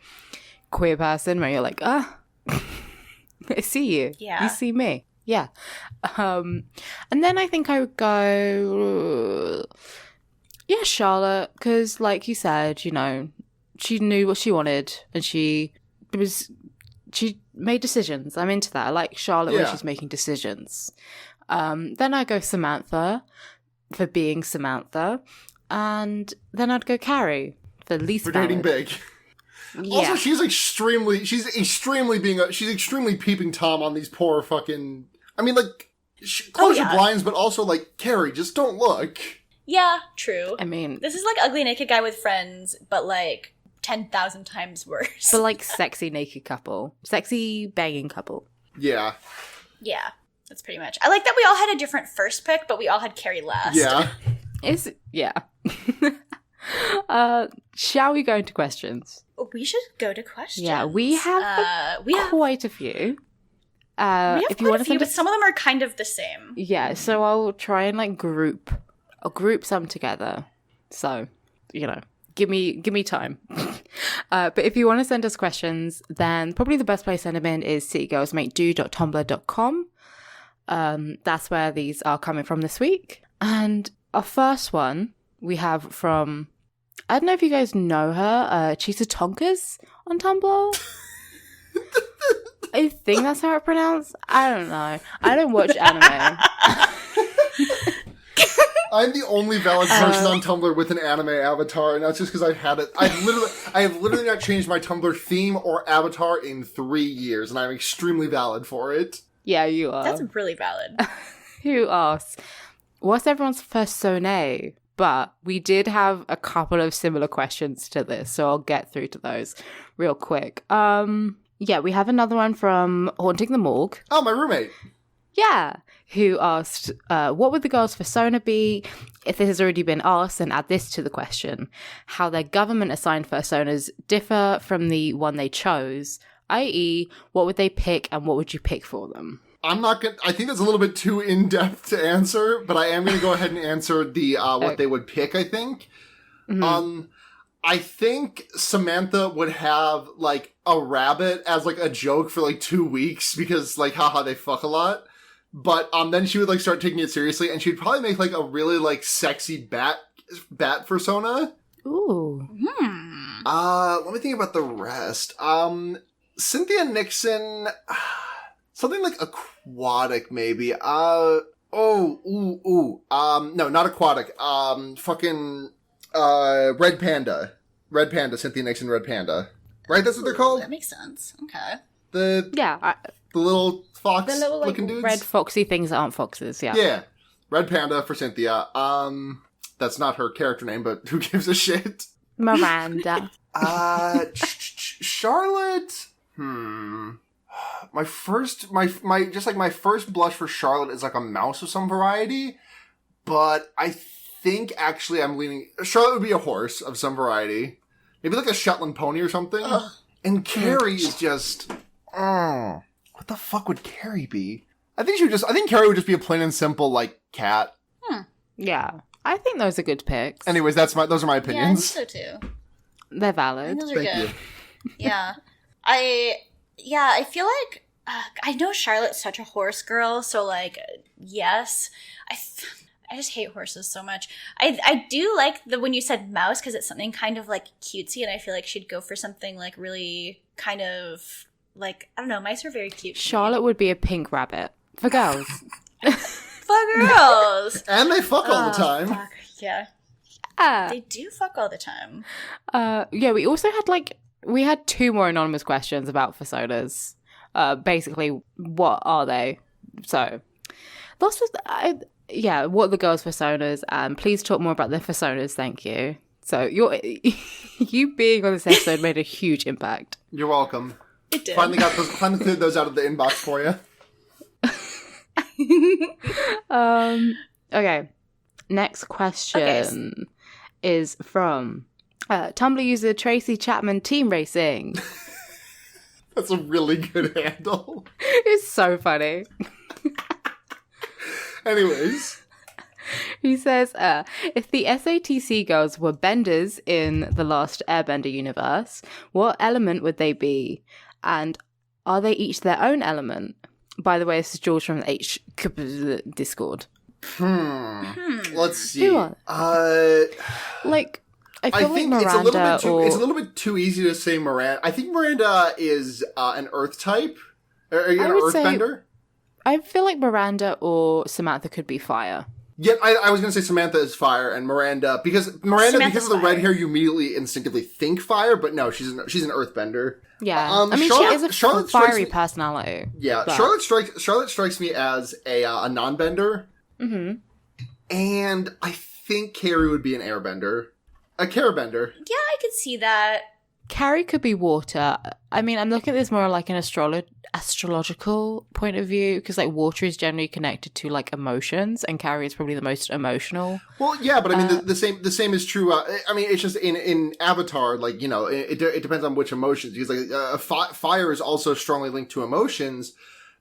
queer person where you're like, I see you. Yeah. You see me. Yeah. And then I think I would go... Charlotte, because like you said, you know, she knew what she wanted and she made decisions. I'm into that. I like Charlotte when she's making decisions. Then I go Samantha for being Samantha, and then I'd go Carrie for least dating Big. Yeah. Also, she's extremely peeping Tom on these poor fucking. I mean, like, close your blinds, but also like, Carrie, just don't look. Yeah, true. I mean... This is like Ugly Naked Guy with Friends, but like 10,000 times worse. But like sexy naked couple. Sexy banging couple. Yeah. Yeah, that's pretty much. I like that we all had a different first pick, but we all had Carrie last. Yeah. Shall we go into questions? We should go to questions. Yeah, we have quite a few. If you want to send us, some of them are kind of the same. Yeah, so I'll try and like group some together. So, you know, give me time. But if you want to send us questions, then probably the best place to send them in is citygirlsmakedo.tumblr.com. That's where these are coming from this week. And our first one we have from, I don't know if you guys know her, Chisa Tonkas on Tumblr. I think that's how it's pronounced. I don't know. I don't watch anime. I'm the only valid person on Tumblr with an anime avatar, and that's just because I've had it. I have literally not changed my Tumblr theme or avatar in 3 years, and I'm extremely valid for it. Yeah, you are. That's really valid. Who asks, what's everyone's first sonnet? But we did have a couple of similar questions to this, so I'll get through to those real quick. Yeah, we have another one from Haunting the Morgue. Oh, my roommate. Yeah, who asked, what would the girls' persona be? If this has already been asked, then add this to the question. How their government-assigned personas differ from the one they chose, i.e., what would they pick and what would you pick for them? I think that's a little bit too in-depth to answer, but I am going to go ahead and answer the what they would pick, I think. Mm-hmm. I think Samantha would have, like, a rabbit as, like, a joke for, like, 2 weeks because, like, haha, they fuck a lot. But, then she would, like, start taking it seriously, and she'd probably make, like, a really, like, sexy bat persona. Ooh. Let me think about the rest. Cynthia Nixon, something like aquatic, maybe. No, not aquatic. Red Panda. Red Panda, Cynthia Nixon, Red Panda. Right, that's what they're called? That makes sense. Okay. The little fox the little, like, looking dudes? red foxy things that aren't foxes, yeah. Yeah. Red Panda for Cynthia. That's not her character name, but who gives a shit? Miranda. Charlotte? My first blush for Charlotte is like a mouse of some variety, but I think actually I'm leaning... Charlotte would be a horse of some variety. Maybe like a Shetland pony or something. Ugh. And Carrie is just... what the fuck would Carrie be? I think Carrie would just be a plain and simple, like, cat. Yeah. I think those are good picks. Anyways, those are my opinions. Yeah, I think so too. They're valid. Those are good. Yeah. I feel like I know Charlotte's such a horse girl, so like yes. I just hate horses so much. I do like when you said mouse because it's something kind of like cutesy, and I feel like she'd go for something like really kind of like, I don't know, mice are very cute. Charlotte would be a pink rabbit for girls. For girls. And they fuck all the time. Fuck. Yeah. They do fuck all the time. Yeah, we also had we had 2 more anonymous questions about personas. Basically, what are they? So, what are the girls' personas? Please talk more about their personas, thank you. So, you being on this episode made a huge impact. You're welcome. It did. Finally cleared those out of the inbox for you. Okay. Next question is from Tumblr user Tracy Chapman Team Racing. That's a really good handle. It's so funny. Anyways. He says, if the SATC girls were benders in the Last Airbender universe, what element would they be? And are they each their own element? By the way, this is George from H Discord. Let's see. Who are they? I feel like Miranda it's a little bit too easy to say Miranda. I think Miranda is an Earth type. Are you an Earthbender? I feel like Miranda or Samantha could be fire. Yeah, I was going to say Samantha is fire, and Miranda because of the red hair, you immediately instinctively think fire, but no, she's an Earthbender. Yeah, she is a fiery personality. Yeah, but... Charlotte strikes me as a non-bender. Mm-hmm. And I think Carrie would be an airbender. A Carabender. Yeah, I could see that. Carrie could be water. I mean, I'm looking at this more like an astrological point of view, because like water is generally connected to like emotions, and Carrie is probably the most emotional. Well, yeah, but I mean, the same is true. I mean, it's just in Avatar, like, you know, it depends on which emotions, because like fire is also strongly linked to emotions,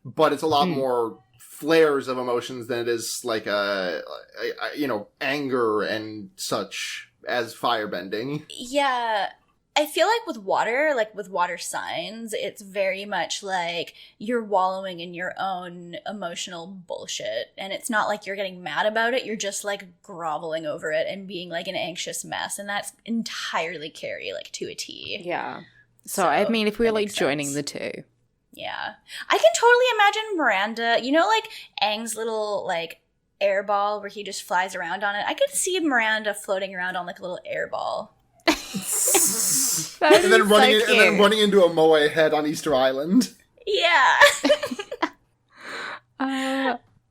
but it's a lot more flares of emotions than it is like you know, anger and such as firebending. Yeah. I feel like with water signs, it's very much like you're wallowing in your own emotional bullshit. And it's not like you're getting mad about it. You're just like groveling over it and being like an anxious mess. And that's entirely Carrie, like to a T. Yeah. So I mean, if we were like joining the two. Yeah. I can totally imagine Miranda, you know, like Aang's little like air ball where he just flies around on it. I could see Miranda floating around on like a little air ball. and then running into a moe head on Easter Island. Yeah.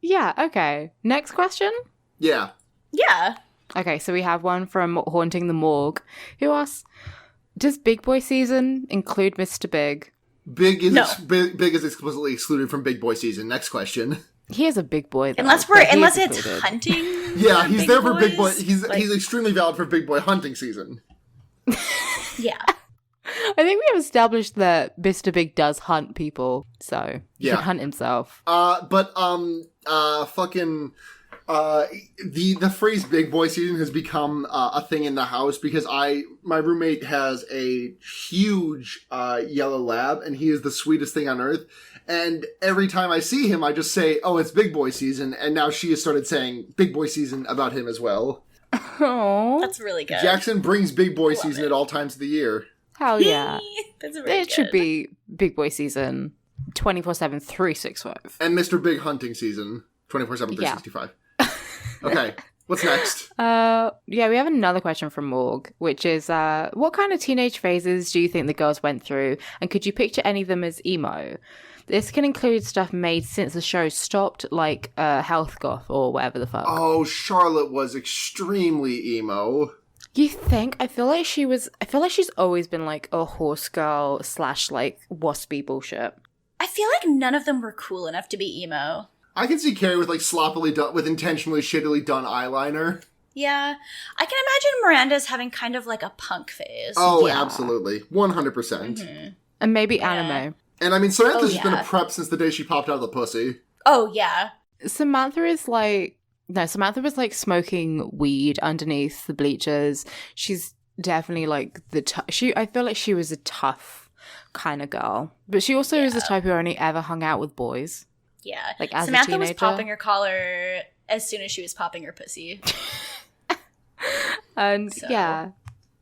Yeah, okay. Next question? Yeah. Yeah. Okay, so we have one from Haunting the Morgue, who asks, does Big Boy season include Mr. Big? Big is explicitly excluded from Big Boy season. Next question. He is a big boy, though. Unless it's hunting. Yeah, he's there for Big Boy. Boys. He's extremely valid for Big Boy hunting season. Yeah. I think we have established that Mr. Big does hunt people, so he can hunt himself. Fucking The phrase "big boy season" has become a thing in the house because my roommate has a huge yellow lab, and he is the sweetest thing on earth. And every time I see him, I just say, "Oh, it's big boy season," and now she has started saying "big boy season" about him as well. Oh, That's really good. Jackson brings big boy season at all times of the year. hell yeah! That's really It should be big boy season, 24/7, 365. And Mr. Big hunting season, 24/7, 365. Okay, what's next? Yeah, we have another question from Morg, which is, what kind of teenage phases do you think the girls went through, and could you picture any of them as emo? This can include stuff made since the show stopped, like health goth or whatever the fuck. Oh, Charlotte was extremely emo. You think? I feel like she's always been like a horse girl / like waspy bullshit. I feel like none of them were cool enough to be emo. I can see Carrie with like sloppily done, with intentionally shittily done eyeliner. Yeah. I can imagine Miranda's having kind of like a punk phase. Oh, Yeah. absolutely. 100%. And maybe anime. And I mean, Samantha's just been a yeah. prep since the day she popped out of the pussy. Oh, yeah. Samantha was like smoking weed underneath the bleachers. She's definitely like I feel like she was a tough kind of girl. But she also is the type who only ever hung out with boys. Yeah. Like, as a Samantha was teenager? popping her collar as soon as she was popping her pussy. And So. yeah.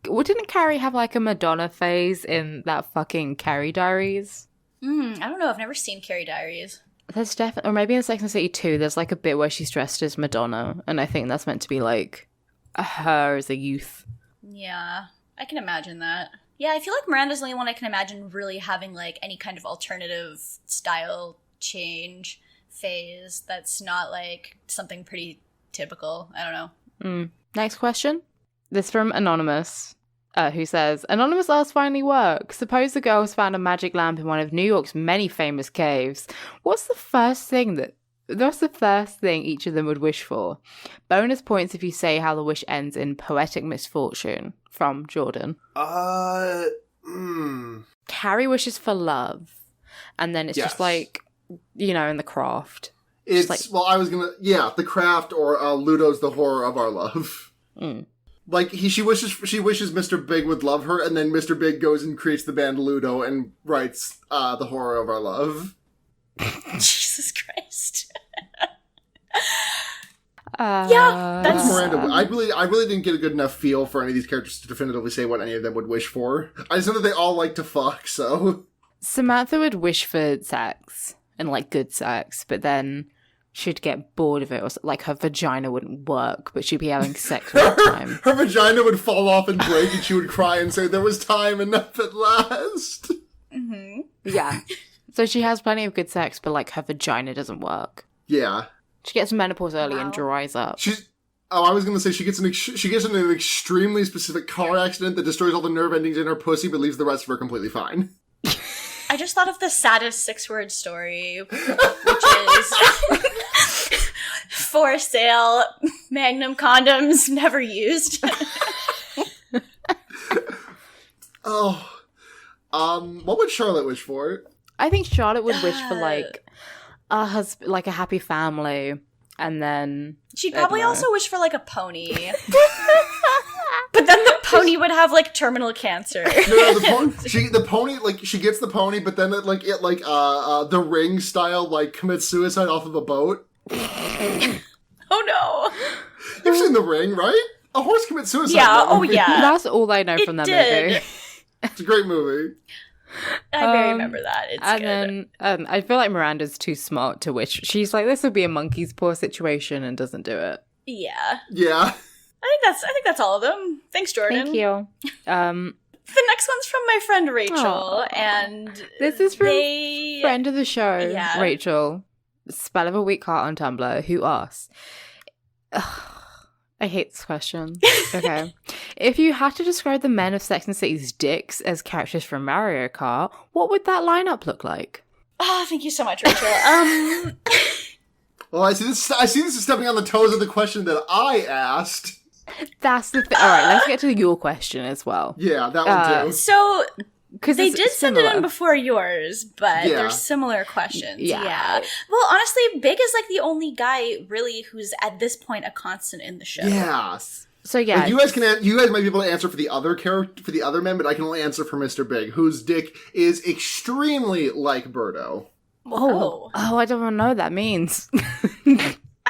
Well, didn't Carrie have like a Madonna phase in that fucking Carrie Diaries? I don't know. I've never seen Carrie Diaries. There's definitely, or maybe in Sex and the City 2, there's like a bit where she's dressed as Madonna, and I think that's meant to be like her as a youth. Yeah. I can imagine that. Yeah, I feel like Miranda's the only one I can imagine really having like any kind of alternative style change phase that's not like something pretty typical. I don't know. Next question. This from Anonymous, who says, Anonymous asks finally work. Suppose the girls found a magic lamp in one of New York's many famous caves. What's the first thing each of them would wish for? Bonus points if you say how the wish ends in poetic misfortune. From Jordan. Carrie wishes for love. And then it's Yes. just like, you know, in the craft. It's, like- well, I was gonna, yeah, The Craft or Ludo's The Horror of Our Love. Like, she wishes Mr. Big would love her, and then Mr. Big goes and creates the band Ludo and writes The Horror of Our Love. Jesus Christ. Yeah, that's- Miranda, I really didn't get a good enough feel for any of these characters to definitively say what any of them would wish for. I just know that they all like to fuck, so... Samantha would wish for sex, and like good sex, but then she'd get bored of it, or like her vagina wouldn't work, but she'd be having sex all the time. Her vagina would fall off and break, and she would cry and say, "There was time enough at last." Yeah. So she has plenty of good sex, but like her vagina doesn't work. Yeah. She gets menopause early and Wow. dries up. I was gonna say she gets in an extremely specific car accident that destroys all the nerve endings in her pussy, but leaves the rest of her completely fine. I just thought of the saddest 6-word story, which is for sale, Magnum condoms never used. What would Charlotte wish for? I think Charlotte would wish for like a husband, like a happy family, and then She'd I probably don't know. also wish for like a pony. But then the pony would have like terminal cancer. No, the pony, like, she gets the pony, but then the Ring style, like, commits suicide off of a boat. Oh no. You've seen The Ring, right? A horse commits suicide. Yeah, in that oh movie. yeah. that's all I know It from that did. movie. It's a great movie. I very remember that. It's And good. then I feel like Miranda's too smart to wish. She's like, this would be a monkey's paw situation, and doesn't do it. Yeah. Yeah. I think that's all of them. Thanks, Jordan. Thank you. The next one's from my friend Rachel, Aw. and This is from they... friend of the show, Yeah. Rachel, Spell of a Week Heart on Tumblr, who asks, I hate this question. Okay. If you had to describe the men of Sex and the City's dicks as characters from Mario Kart, what would that lineup look like? Oh, thank you so much, Rachel. Well, I see this is stepping on the toes of the question that I asked. That's the thing. All right, let's get to your question as well. Yeah, that one too. So because They did send it in before yours, but Yeah. they're similar questions. Yeah. Yeah. Well, honestly, Big is like the only guy really who's at this point a constant in the show. Yes. So yeah, Like, you guys might be able to answer for the other character, for the other men, but I can only answer for Mr. Big, whose dick is extremely like Birdo. Oh. I don't even know what that means.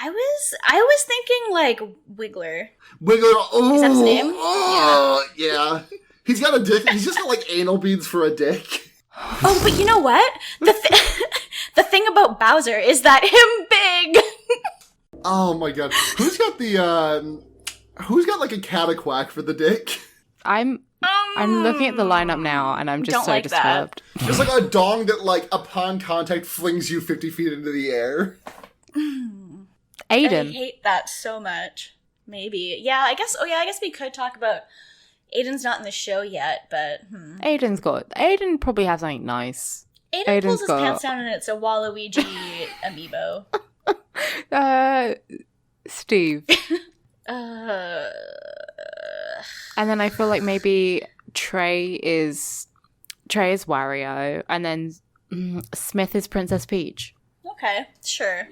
I was thinking like Wiggler. Wiggler. Oh, Is that his name? Oh, yeah. He's got a dick. He's just got like anal beads for a dick. Oh, but you know what? The thing about Bowser is that him Big. Oh my god. Who's got like a cataquack for the dick? I'm looking at the lineup now, and I'm just Don't so like that. disturbed. Just like a dong that, like, upon contact flings you 50 feet into the air. I Aiden. hate that so much. Maybe. Yeah, I guess we could talk about Aiden's not in the show yet, but Aiden probably has something nice. Aiden pulls Aiden's his got- pants down and it's a Waluigi amiibo. Steve. Uh, And then I feel like maybe Trey is Wario, and then Smith is Princess Peach. okay, sure.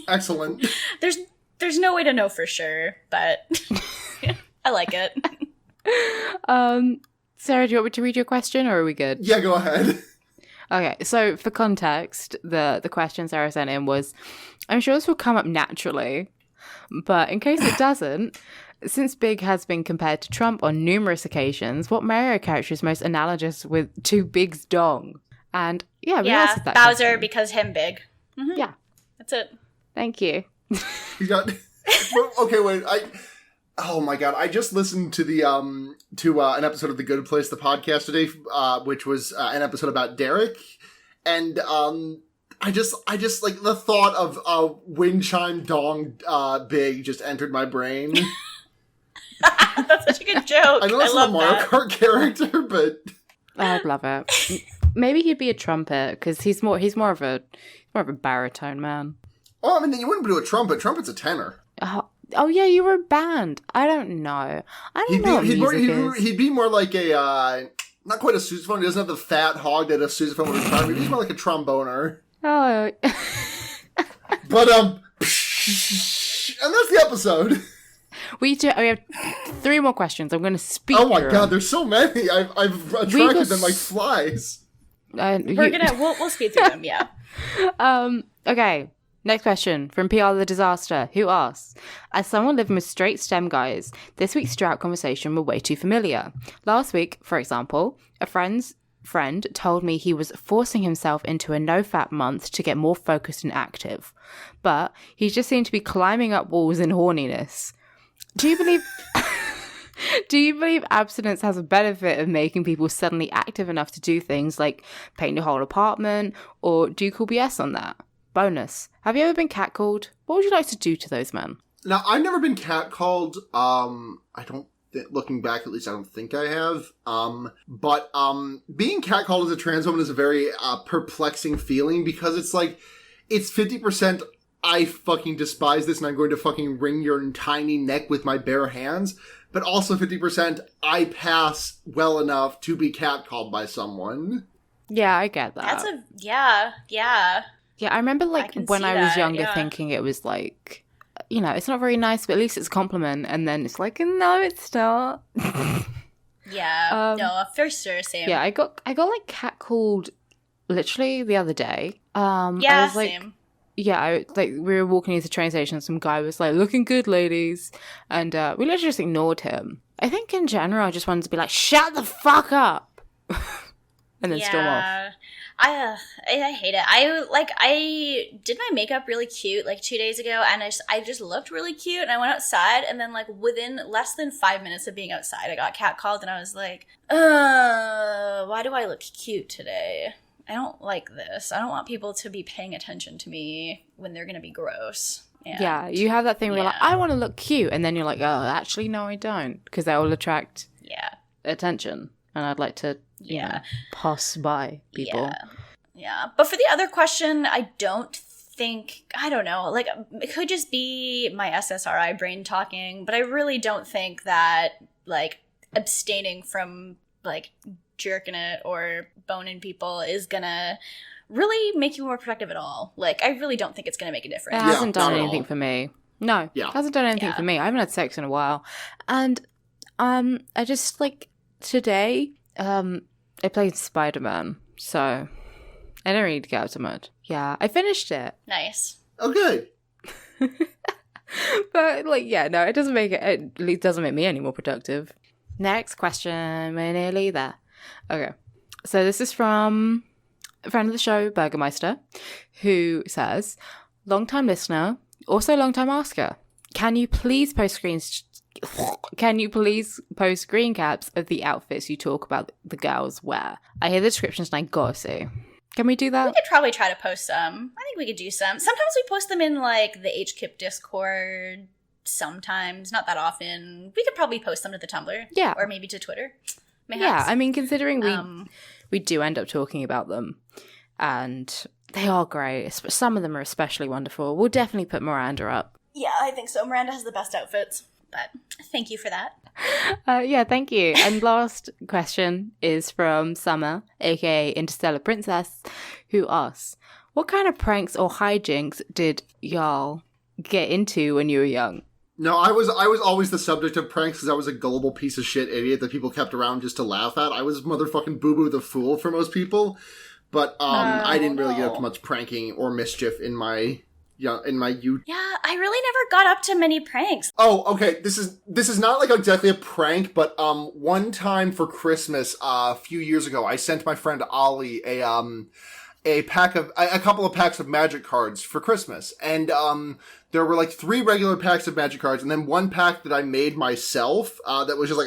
Excellent. There's no way to know for sure, but I like it. Sarah, do you want me to read your question, or are we good? Yeah, go ahead. Okay, so for context, the question Sarah sent in was, I'm sure this will come up naturally, but in case it doesn't, since Big has been compared to Trump on numerous occasions, what Mario character is most analogous to Big's dong? And yeah, we answered that Bowser question. because him Big. Mhm. Yeah. That's it. Thank you. You got. Okay, wait. Oh my god! I just listened to the an episode of The Good Place, the podcast today, which was an episode about Derek, and I just like the thought of wind chime dong Big just entered my brain. That's such a good joke. I know it's not a love Mario that. Kart character, but I'd love it. Maybe he'd be a trumpet because he's more of a baritone man. well, I mean, you wouldn't do a trumpet. Trumpet's a tenor. Oh yeah, you were a band. I don't know. I don't know what music is. He'd be more like a not quite a sousaphone. He doesn't have the fat hog that a sousaphone would require. He's more like a tromboner. Oh. But and that's the episode. We have 3 more questions. I'm going to speak. Oh my through god, them. there's so many. I've attracted them like flies. We'll speed through them, yeah. Okay. Next question from PR The Disaster, who asks, as someone living with straight STEM guys, this week's drought conversation were way too familiar. Last week, for example, a friend told me he was forcing himself into a no-fat month to get more focused and active. But he just seemed to be climbing up walls in horniness. Do you believe abstinence has a benefit of making people suddenly active enough to do things like paint your whole apartment, or do you call BS on that? Bonus. Have you ever been catcalled? What would you like to do to those men? Now, I've never been catcalled. Looking back, at least I don't think I have. But being catcalled as a trans woman is a very perplexing feeling because it's like, it's 50% I fucking despise this and I'm going to fucking wring your tiny neck with my bare hands. But also 50% I pass well enough to be catcalled by someone. Yeah, I get that. Yeah. Yeah, I remember when I was younger yeah. thinking it was like, it's not very nice, but at least it's a compliment. And then it's like, no, it's not. Yeah. No, for sure, same. Yeah, I got like catcalled literally the other day. Yeah, I was like, same. Yeah, we were walking into the train station. Some guy was like, "Looking good, ladies," and we literally just ignored him. I think in general, I just wanted to be like, "Shut the fuck up," and then storm off. I hate it. I did my makeup really cute 2 days ago, and I just looked really cute, and I went outside, and then within less than 5 minutes of being outside, I got catcalled, and I was like, why do I look cute today? I don't like this. I don't want people to be paying attention to me when they're gonna be gross. And, yeah, you have that thing where you're like, I want to look cute, and then you're like, oh, actually, no, I don't, because that will attract attention, and I'd like to pass by people. Yeah. But for the other question, I don't know, it could just be my SSRI brain talking, but I really don't think that abstaining from jerking it or boning people is gonna really make you more productive at all. Like, I really don't think it's gonna make a It difference. hasn't done not at anything all. for me. No, Yeah. it hasn't done anything Yeah. for me. I haven't had sex in a while. And I just, like, today, I played Spider-Man, so I don't need to get out so much. Yeah, I finished it. Nice. Oh, good. But, like, yeah, no, it doesn't make me any more productive. Next question. We're nearly there. Okay. So this is from a friend of the show, Burgermeister, who says, long-time listener, also long-time asker, can you please post screen caps of the outfits you talk about the girls wear? I hear the descriptions and I gotta see. Can we do We that? could probably try to post some. I think we could do some. Sometimes we post them in, like, the HKIP Discord. Sometimes. Not that often. We could probably post them to the Tumblr. Yeah. Or maybe to Twitter. Yeah, Mayhaps. I mean, considering Um, we do end up talking about them, and they are great. Some of them are especially wonderful. We'll definitely put Miranda up. yeah, I think so. Miranda has the best outfits. But thank you for that. Yeah, thank you. And last question is from Summer, aka Interstellar Princess, who asks, what kind of pranks or hijinks did y'all get into when you were young? No, I was always the subject of pranks because I was a gullible piece of shit idiot that people kept around just to laugh at. I was motherfucking Boo Boo the Fool for most people, but I didn't really get up to much pranking or mischief in my youth. Yeah, I really never got up to many pranks. Oh, okay. This is not like exactly a prank, but one time for Christmas a few years ago, I sent my friend Ollie a couple of packs of magic cards for Christmas, and there were like 3 regular packs of magic cards, and then 1 pack that I made myself that was just like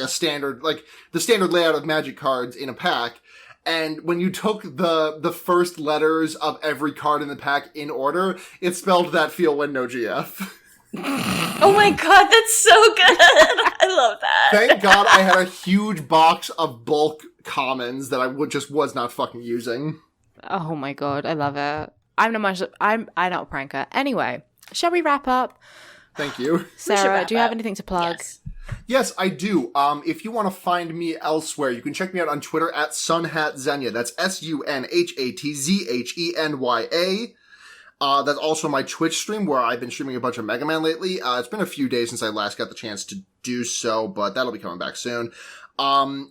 the standard layout of magic cards in a pack. And when you took the first letters of every card in the pack in order, it spelled that feel when no GF. Oh my god, that's so good! I love that. Thank God I had a huge box of bulk commons that I was not fucking using. Oh my god, I love it. I'm not a pranker. Anyway, shall we wrap up? Thank you. Sarah, wrap do you have up. anything to plug? Yes. Yes, I do. If you want to find me elsewhere, you can check me out on Twitter at SunhatZenya. That's SunhatZhenya. That's also my Twitch stream where I've been streaming a bunch of Mega Man lately. It's been a few days since I last got the chance to do so, but that'll be coming back soon.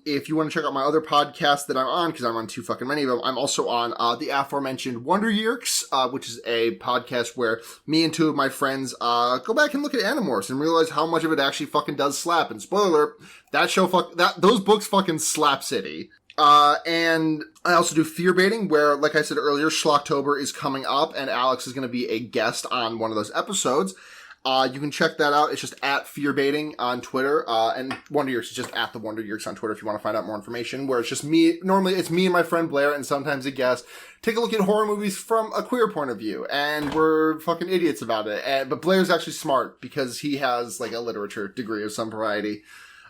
If you want to check out my other podcast that I'm on, because I'm on too fucking many of them, I'm also on the aforementioned Wonder Years, which is a podcast where me and 2 of my friends go back and look at Animorphs and realize how much of it actually fucking does slap. And spoiler alert, those books fucking slap city. And I also do Fear Baiting, where, like I said earlier, Schlocktober is coming up, and Alex is going to be a guest on one of those episodes. You can check that out. It's just at Fear Baiting on Twitter. And Wonder Years is just at the Wonder Years on Twitter if you want to find out more information, where it's just me. Normally it's me and my friend Blair and sometimes a guest. Take a look at horror movies from a queer point of view. And we're fucking idiots about it. But Blair's actually smart because he has like a literature degree of some variety.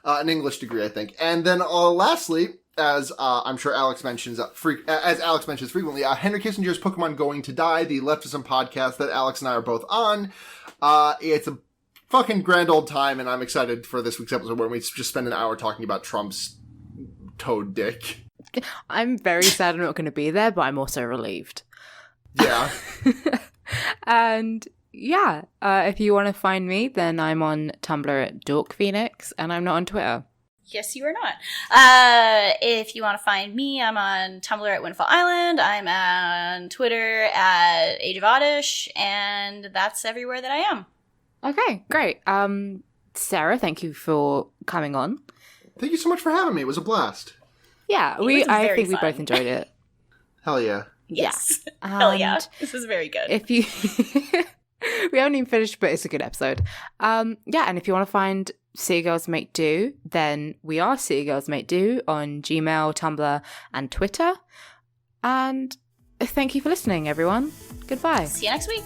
An English degree, I think. And then lastly, as I'm sure Alex mentions frequently, Henry Kissinger's Pokemon Going to Die, the Leftism podcast that Alex and I are both on. It's a fucking grand old time, and I'm excited for this week's episode where we just spend an hour talking about Trump's toad dick. I'm very sad I'm not going to be there, but I'm also relieved. Yeah. And yeah, if you want to find me, then I'm on Tumblr at DorkPhoenix, and I'm not on Twitter. Yes, you are not. If you want to find me, I'm on Tumblr at Windfall Island. I'm on Twitter at Age of Oddish, and that's everywhere that I am. Okay, great. Sarah, thank you for coming on. Thank you so much for having me. It was a blast. Yeah, was I very think we fun. both enjoyed it. Hell yeah. Yes. Yeah. Hell yeah. And This is very good. If you, we haven't even finished, but it's a good episode. Yeah, and if you want to find City Girls Make Do, then we are City Girls Make Do on Gmail, Tumblr, and Twitter. And thank you for listening, everyone. Goodbye. See you next week.